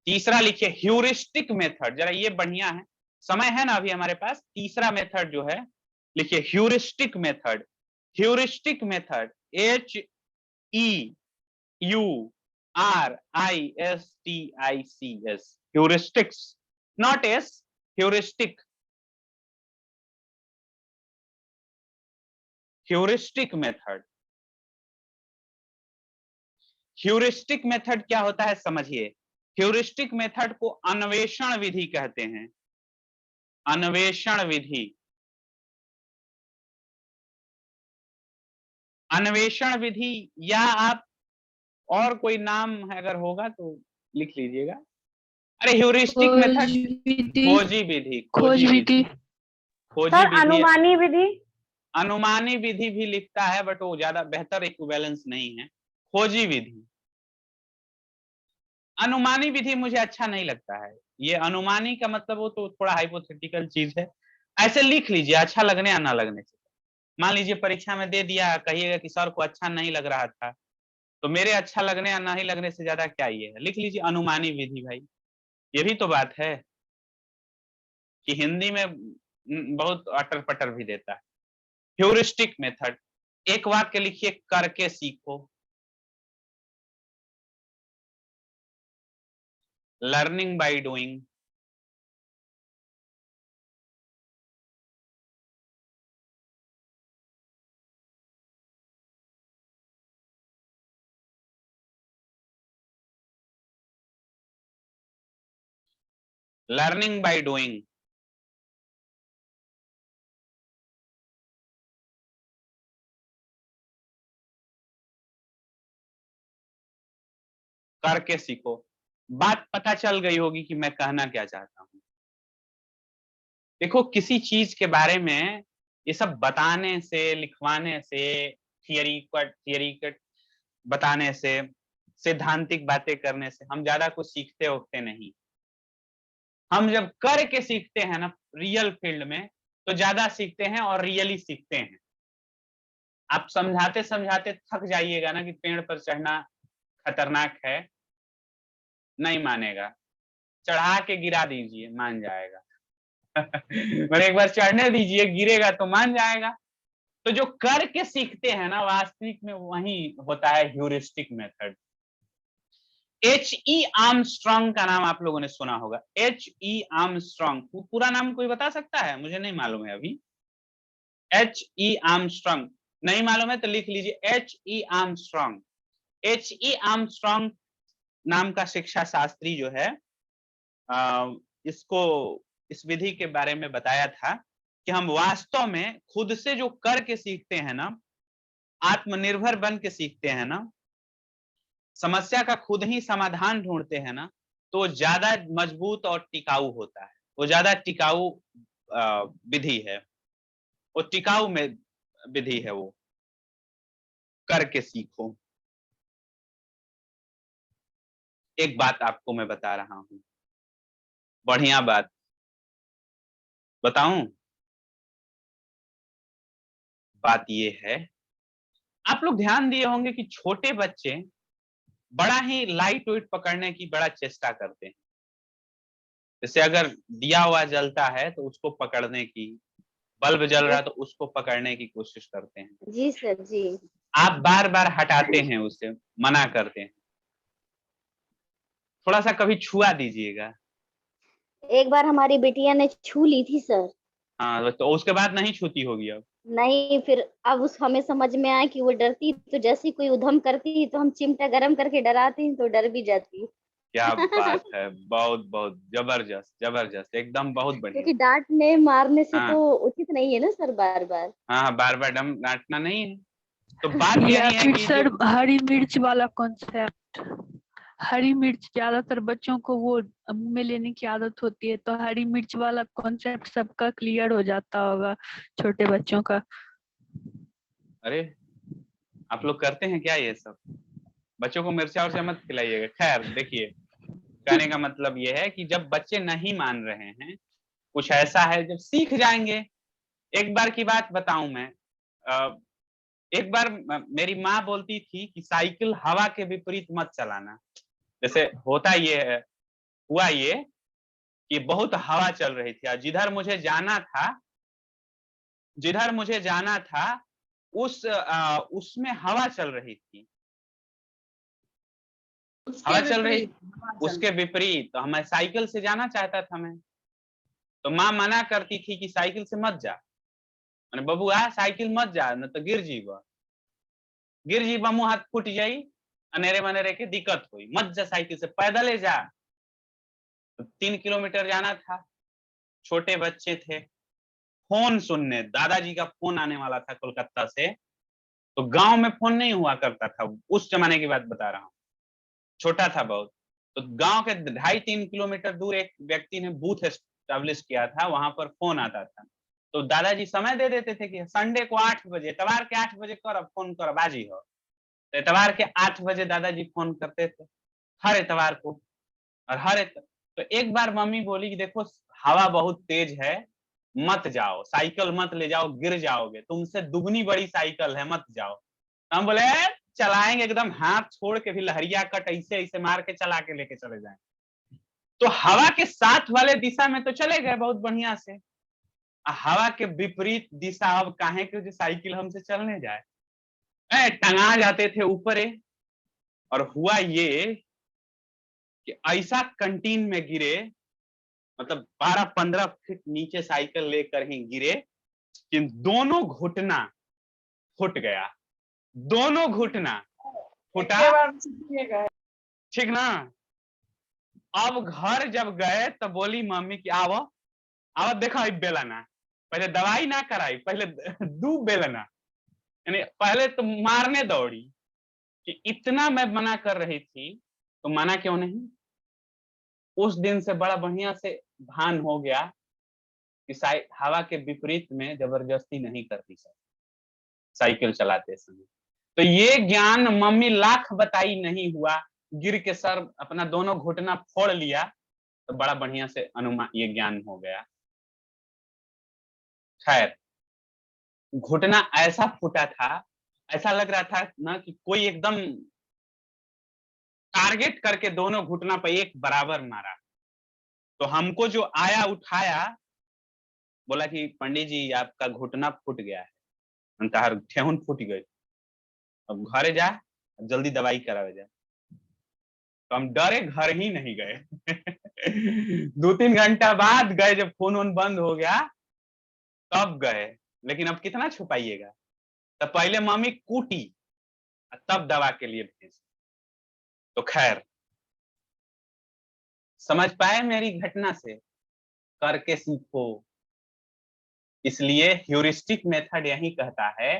तीसरा लिखिए ह्यूरिस्टिक मेथड। जरा ये बढ़िया है, समय है ना अभी हमारे पास। तीसरा मेथड जो है लिखिए heuristic method. Heuristic method HEURISTICS, heuristics, not S, heuristic. Heuristic method. Heuristic method क्या होता है समझिए। ह्यूरिस्टिक मेथड को अन्वेषण विधि कहते हैं। अन्वेषण विधि। अन्वेषण विधि, या आप और कोई नाम अगर होगा तो लिख लीजिएगा। अरे ह्यूरिस्टिक मेथड, खोजी विधि। खोजी विधि। अनुमानी विधि। अनुमानी विधि भी लिखता है, बट वो ज्यादा बेहतर इक्विवेलेंस नहीं है। खोजी विधि। अनुमानी विधि मुझे अच्छा नहीं लगता है। ये अनुमानी का मतलब वो तो थोड़ा हाइपोथेटिकल चीज है। ऐसे लिख लीजिए, अच्छा लगने या ना लगने से। मान लीजिए परीक्षा में दे दिया, कहिएगा कि सर को अच्छा नहीं लग रहा था, तो मेरे अच्छा लगने या नहीं लगने से ज्यादा क्या ये है, लिख लीजिए अनुमानी विधि। भाई ये भी तो बात है कि हिंदी में बहुत अटर पटर भी देता है। ह्यूरिस्टिक मेथड, एक वाक्य लिखिए, करके सीखो। Learning by doing. Learning by doing. करके सीखो। बात पता चल गई होगी कि मैं कहना क्या चाहता हूं। देखो किसी चीज के बारे में ये सब बताने से, लिखवाने से, थियरी बताने से, सैद्धांतिक बातें करने से हम ज्यादा कुछ सीखते होते नहीं। हम जब करके सीखते हैं ना रियल फील्ड में, तो ज्यादा सीखते हैं और रियली सीखते हैं। आप समझाते समझाते थक जाइएगा ना कि पेड़ पर चढ़ना खतरनाक है, नहीं मानेगा, चढ़ा के गिरा दीजिए, मान जाएगा। पर एक बार चढ़ने दीजिए, गिरेगा तो मान जाएगा। तो जो करके सीखते हैं ना, वास्तविक में वही होता है ह्यूरिस्टिक मेथड। H.E. आर्मस्ट्रॉन्ग का नाम आप लोगों ने सुना होगा। H.E. आर्मस्ट्रॉन्ग, पूरा नाम कोई बता सकता है? मुझे नहीं मालूम है अभी। H.E. आर्मस्ट्रॉन्ग नहीं मालूम है तो लिख लीजिए H.E. आर्मस्ट्रॉन्ग। H.E. आर्मस्ट्रॉन्ग नाम का शिक्षा शास्त्री जो है, इसको इस विधि के बारे में बताया था कि हम वास्तव में खुद से जो करके सीखते हैं ना, आत्मनिर्भर बन के सीखते हैं ना, समस्या का खुद ही समाधान ढूंढते हैं ना, तो ज्यादा मजबूत और टिकाऊ होता है। वो ज्यादा टिकाऊ विधि है, वो टिकाऊ में विधि है। वो करके सीखो। एक बात आपको मैं बता रहा हूं, बढ़िया बात बताऊं। बात ये है, आप लोग ध्यान दिए होंगे कि छोटे बच्चे बड़ा ही लाइट वेट पकड़ने की बड़ा चेष्टा करते हैं। जैसे अगर दिया हुआ जलता है तो उसको पकड़ने की, बल्ब जल रहा है तो उसको पकड़ने की कोशिश करते हैं। जी सर जी। आप बार बार हटाते हैं, उसे मना करते हैं। थोड़ा सा कभी छुआ दीजिएगा। एक बार हमारी बिटिया ने छू ली थी सर। हाँ, तो उसके बाद नहीं छूती होगी अब। नहीं, फिर अब उस हमें समझ में आया कि वो डरती, तो जैसे कोई उधम करती तो हम चिमटा गरम करके डराते हैं तो डर भी जाती। क्या बात है, बहुत बहुत जबरदस्त जबरदस्त, एकदम बहुत बढ़िया। क्योंकि डांटने मारने से हाँ। तो उचित नहीं है ना सर बार बार। हाँ, बार बार डांटना नहीं है। तो बात यही है फिर कि सर हरी मिर्च वाला कॉन्सेप्ट, हरी मिर्च ज्यादातर बच्चों को वो मुंह में लेने की आदत होती है, तो हरी मिर्च वाला कॉन्सेप्ट सबका क्लियर हो जाता होगा छोटे बच्चों का। अरे आप लोग करते हैं क्या ये सब? बच्चों को मिर्चा और मत खिलाइएगा। खैर देखिए, कहने का मतलब ये है कि जब बच्चे नहीं मान रहे हैं, कुछ ऐसा है, जब सीख जाएंगे। एक बार की बात बताऊं मैं, एक बार मेरी माँ बोलती थी कि साइकिल हवा के विपरीत मत चलाना। जैसे हुआ ये कि बहुत हवा चल रही थी, जिधर मुझे जाना था उसमें हवा चल रही थी, हवा चल रही, उसके विपरीत। तो मैं साइकिल से जाना चाहता था मैं, तो माँ मना करती थी कि साइकिल से मत जा। मैंने बबुआ साइकिल मत जा, न तो गिर जीवा, मुंह हाथ फूट जाई, अनेरे मनेरे के दिक्कत हुई, मत जा साइकिल से, पैदल जा। तो 3 किलोमीटर जाना था, छोटे बच्चे थे, फोन सुनने, दादाजी का फोन आने वाला था कोलकाता से। तो गांव में फोन नहीं हुआ करता था, उस जमाने की बात बता रहा हूँ, छोटा था बहुत। तो गांव के 2.5-3 किलोमीटर दूर एक व्यक्ति ने बूथ एस्टेब्लिश किया था, वहां पर फोन आता था। तो दादाजी समय दे देते थे कि संडे को 8 बजे, इतवार के 8 बजे कर फोन कर बाजी हो। तो इतवार के 8 बजे दादाजी फोन करते थे हर इतवार को। और तो एक बार मम्मी बोली कि देखो हवा बहुत तेज है, मत जाओ, साइकिल मत ले जाओ, गिर जाओगे, तुमसे दुगनी बड़ी साइकिल है, मत जाओ। हम बोले चलाएंगे, एकदम हाथ छोड़ के भी लहरिया कट ऐसे ऐसे मार के चला के लेके चले जाए। तो हवा के साथ वाले दिशा में तो चले गए बहुत बढ़िया से, हवा के विपरीत दिशा अब काहे के साइकिल हमसे चलने जाए, टंगा जाते थे ऊपर। और हुआ ये कि ऐसा कंटीन में गिरे, मतलब 12-15 फीट नीचे साइकिल लेकर ही गिरे कि दोनों घुटना फुट गया, दोनों घुटना फुटा, ठीक ना। अब घर जब गए तो बोली मम्मी कि आओ देखो बेलना, पहले दवाई ना कराई, पहले 2 बेलना, यानी पहले तो मारने दौड़ी कि इतना मैं मना कर रही थी तो मना क्यों नहीं। उस दिन से बड़ा बढ़िया से भान हो गया कि हवा के विपरीत में जबरदस्ती नहीं करती साइकिल चलाते समय। तो ये ज्ञान मम्मी लाख बताई नहीं हुआ, गिर के सर अपना दोनों घुटना फोड़ लिया तो बड़ा बढ़िया से अनुमान ये ज्ञान हो गया। खैर, घुटना ऐसा फूटा था, ऐसा लग रहा था ना कि कोई एकदम टारगेट करके दोनों घुटना पे एक बराबर मारा। तो हमको जो आया उठाया, बोला कि पंडित जी आपका घुटना फूट गया है, अंतहार ठेहुन फूट गई, अब घरे जा जल्दी दवाई करावे जा। तो हम डरे घर ही नहीं गए। 2-3 घंटा बाद गए, जब फोन वोन बंद हो गया तब गए। लेकिन अब कितना छुपाइएगा, तो पहले मम्मी कूटी तब दवा के लिए भेजी। तो खैर, समझ पाए मेरी घटना से, करके सीखो। इसलिए ह्यूरिस्टिक मेथड यही कहता है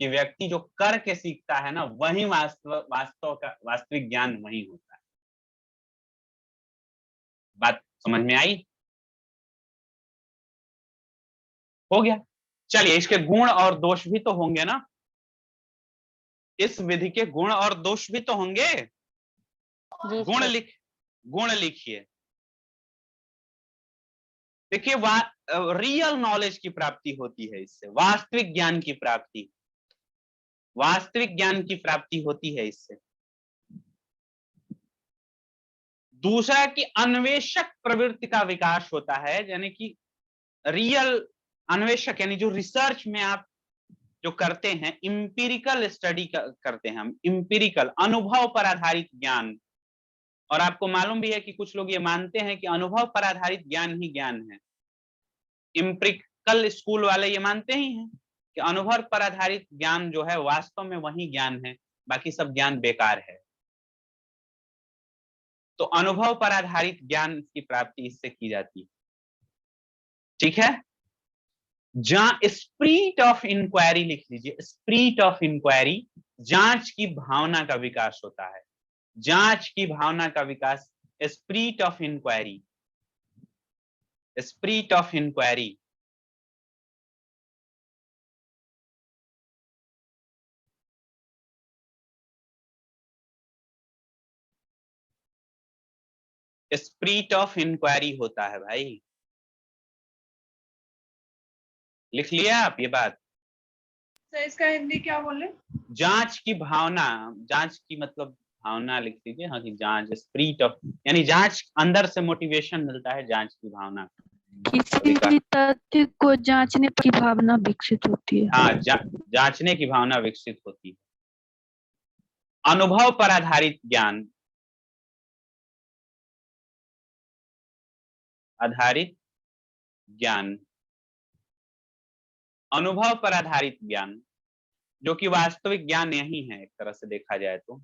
कि व्यक्ति जो करके सीखता है ना, वही वास्तविक ज्ञान वही होता है। बात समझ में आई? हो गया। चलिए, इसके गुण और दोष भी तो होंगे ना, इस विधि के गुण और दोष भी तो होंगे। गुण लिखिए। देखिए, रियल नॉलेज की प्राप्ति होती है इससे, वास्तविक ज्ञान की प्राप्ति, वास्तविक ज्ञान की प्राप्ति होती है इससे। दूसरा कि अन्वेषक प्रवृत्ति का विकास होता है, यानी कि रियल अन्वेषक, यानी जो रिसर्च में आप जो करते हैं, इंपीरिकल स्टडी करते हैं हम, इंपीरिकल अनुभव पर आधारित ज्ञान। और आपको मालूम भी है कि कुछ लोग ये मानते हैं कि अनुभव पर आधारित ज्ञान ही ज्ञान है। इंपीरिकल स्कूल वाले ये मानते ही हैं कि अनुभव पर आधारित ज्ञान जो है वास्तव में वही ज्ञान है, बाकी सब ज्ञान बेकार है। तो अनुभव पर आधारित ज्ञान की प्राप्ति इससे की जाती है। ठीक है, जहां स्पिरिट ऑफ इंक्वायरी लिख लीजिए, स्पिरिट ऑफ इंक्वायरी, जांच की भावना का विकास होता है, जांच की भावना का विकास, spirit of inquiry, spirit of inquiry. Spirit of inquiry होता है भाई, लिख लिया आप ये बात? सर इसका हिंदी क्या बोले? जांच की भावना, जांच की मतलब भावना लिख लीजिए। हाँ, कि जांच, स्पिरिट ऑफ, यानी जांच, अंदर से मोटिवेशन मिलता है जांच की भावना, किसी भी तथ्य को जांचने की भावना विकसित होती है। हाँ, जांचने की भावना विकसित होती है। अनुभव पर आधारित ज्ञान, आधारित ज्ञान, अनुभव पर आधारित ज्ञान, जो कि वास्तविक ज्ञान यही है एक तरह से देखा जाए तो।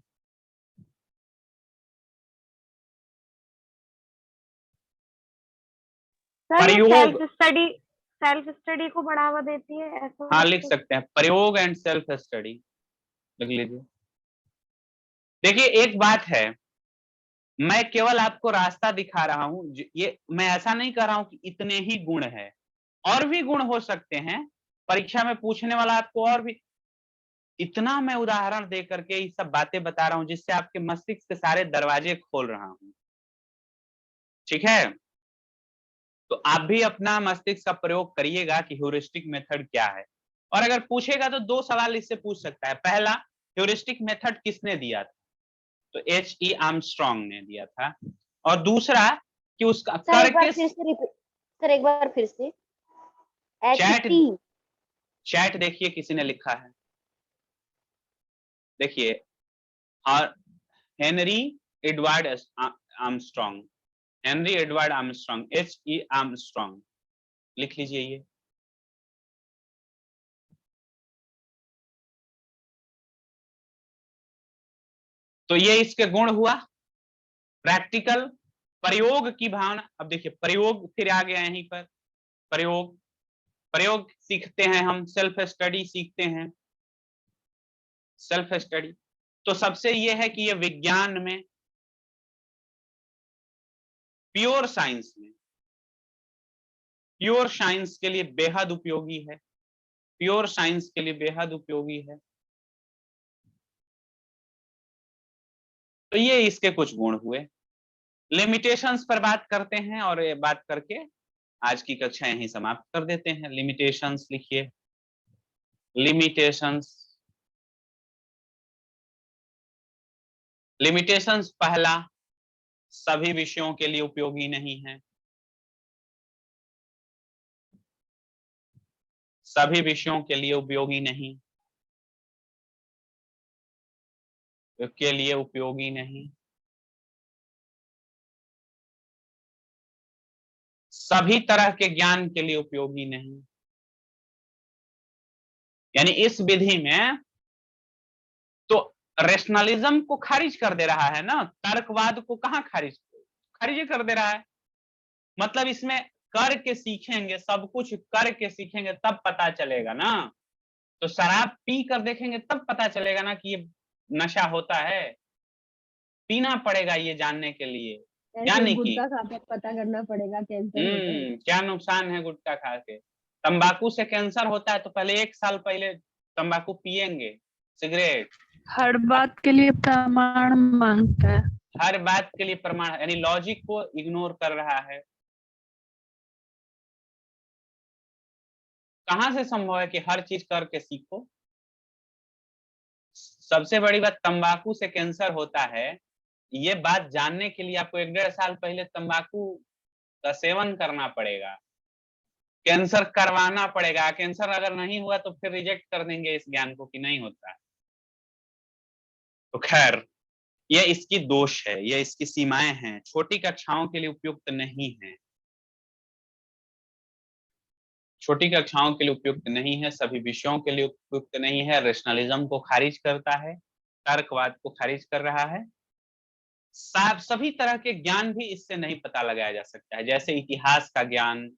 सेल्फ स्टडी को बढ़ावा देती है, ऐसा? हाँ, लिख सकते हैं, प्रयोग एंड सेल्फ स्टडी लिख लीजिए। देखिए, एक बात है, मैं केवल आपको रास्ता दिखा रहा हूं, ये मैं ऐसा नहीं कर रहा हूं कि इतने ही गुण है, और भी गुण हो सकते हैं, परीक्षा में पूछने वाला आपको और भी। इतना मैं उदाहरण दे करके ये सब बातें बता रहा हूं जिससे आपके मस्तिष्क के सारे दरवाजे खोल रहा हूं। ठीक है, तो आप भी अपना मस्तिष्क का प्रयोग करिएगा कि ह्यूरिस्टिक मेथड क्या है। और अगर पूछेगा तो 2 सवाल इससे पूछ सकता है। पहला, ह्यूरिस्टिक मेथड किसने दिया था? तो H.E. आर्मस्ट्रांग ने दिया था। और दूसरा कि उसका सर एक बार फिर से चैट देखिए किसी ने लिखा है, देखिए, Henry Edward Armstrong, Henry Edward Armstrong, H.E. Armstrong लिख लीजिए ये। तो ये इसके गुण हुआ। प्रैक्टिकल, प्रयोग की भावना। अब देखिए, प्रयोग फिर आ गया यहीं पर, प्रयोग सीखते हैं हम, सेल्फ स्टडी सीखते हैं, सेल्फ स्टडी। तो सबसे ये है कि ये विज्ञान में, प्योर साइंस में, प्योर साइंस के लिए बेहद उपयोगी है, प्योर साइंस के लिए बेहद उपयोगी है। तो ये इसके कुछ गुण हुए। लिमिटेशंस पर बात करते हैं और ये बात करके आज की कक्षा यहीं समाप्त कर देते हैं। लिमिटेशंस लिखिए, लिमिटेशंस। लिमिटेशंस पहला, सभी विषयों के लिए उपयोगी नहीं है, सभी विषयों के लिए उपयोगी नहीं, के लिए उपयोगी नहीं, सभी तरह के ज्ञान के लिए उपयोगी नहीं। यानी इस विधि में तो रेशनलिज्म को खारिज कर दे रहा है ना, तर्कवाद को कहाँ खारिज कर दे रहा है। मतलब इसमें करके सीखेंगे, सब कुछ करके सीखेंगे तब पता चलेगा ना। तो शराब पी कर देखेंगे तब पता चलेगा ना कि ये नशा होता है, पीना पड़ेगा ये जानने के लिए। यानी कि गुटखा खा के पता करना पड़ेगा कैंसर होता है। क्या नुकसान है गुटखा खा के। तंबाकू से कैंसर होता है तो पहले 1 साल पहले तंबाकू पिएंगे, सिगरेट। हर बात के लिए प्रमाण मांगता है, हर बात के लिए प्रमाण, यानी लॉजिक को इग्नोर कर रहा है। कहां से संभव है कि हर चीज करके सीखो। सबसे बड़ी बात, तंबाकू से कैंसर होता है, ये बात जानने के लिए आपको 1-1.5 साल पहले तंबाकू का सेवन करना पड़ेगा, कैंसर करवाना पड़ेगा। कैंसर अगर नहीं हुआ तो फिर रिजेक्ट कर देंगे इस ज्ञान को कि नहीं होता है। तो खैर, ये इसकी दोष है, ये इसकी सीमाएं हैं, छोटी कक्षाओं के लिए उपयुक्त नहीं है, छोटी कक्षाओं के लिए उपयुक्त नहीं है, सभी विषयों के लिए उपयुक्त नहीं है। रेशनलिज्म को खारिज करता है, तर्कवाद को खारिज कर रहा है। सभी तरह के ज्ञान भी इससे नहीं पता लगाया जा सकता है। जैसे इतिहास का ज्ञान,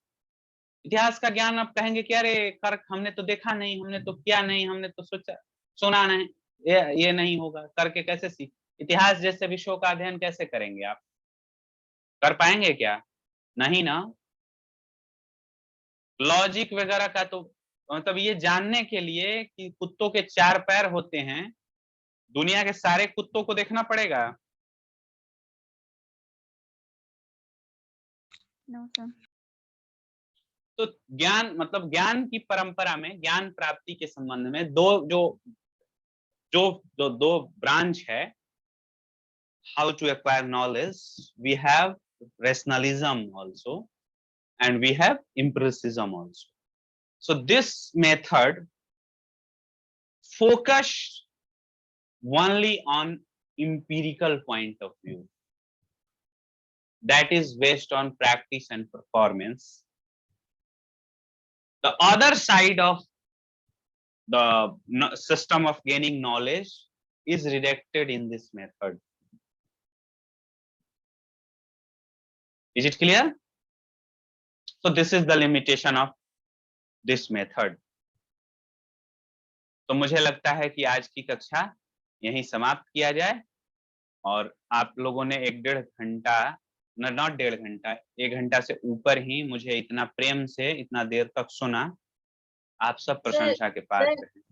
इतिहास का ज्ञान आप कहेंगे कि अरे कर्क हमने तो देखा नहीं, हमने तो किया नहीं, हमने तो सोचा सुना नहीं, ये नहीं होगा। करके कैसे सीख, इतिहास जैसे विषयों का अध्ययन कैसे करेंगे आप, कर पाएंगे क्या? नहीं ना। लॉजिक वगैरह का तो मतलब ये जानने के लिए कि कुत्तों के 4 पैर होते हैं, दुनिया के सारे कुत्तों को देखना पड़ेगा। No sir. तो ज्ञान मतलब ज्ञान की परंपरा में, ज्ञान प्राप्ति के संबंध में दो ब्रांच है, how to acquire knowledge. We have rationalism also and we have empiricism also. So this method focus only on empirical point of view, that is based on practice and performance. The other side of the system of gaining knowledge is rejected in this method. Is it clear? So this is the limitation of this method. तो मुझे लगता है कि आज की कक्षा यहीं समाप्त किया जाए, और आप लोगों ने 1-1.5 घंटा, नॉट 1.5 घंटा, 1 घंटा से ऊपर ही मुझे इतना प्रेम से इतना देर तक सुना। आप सब प्रशंसा के पात्र हैं।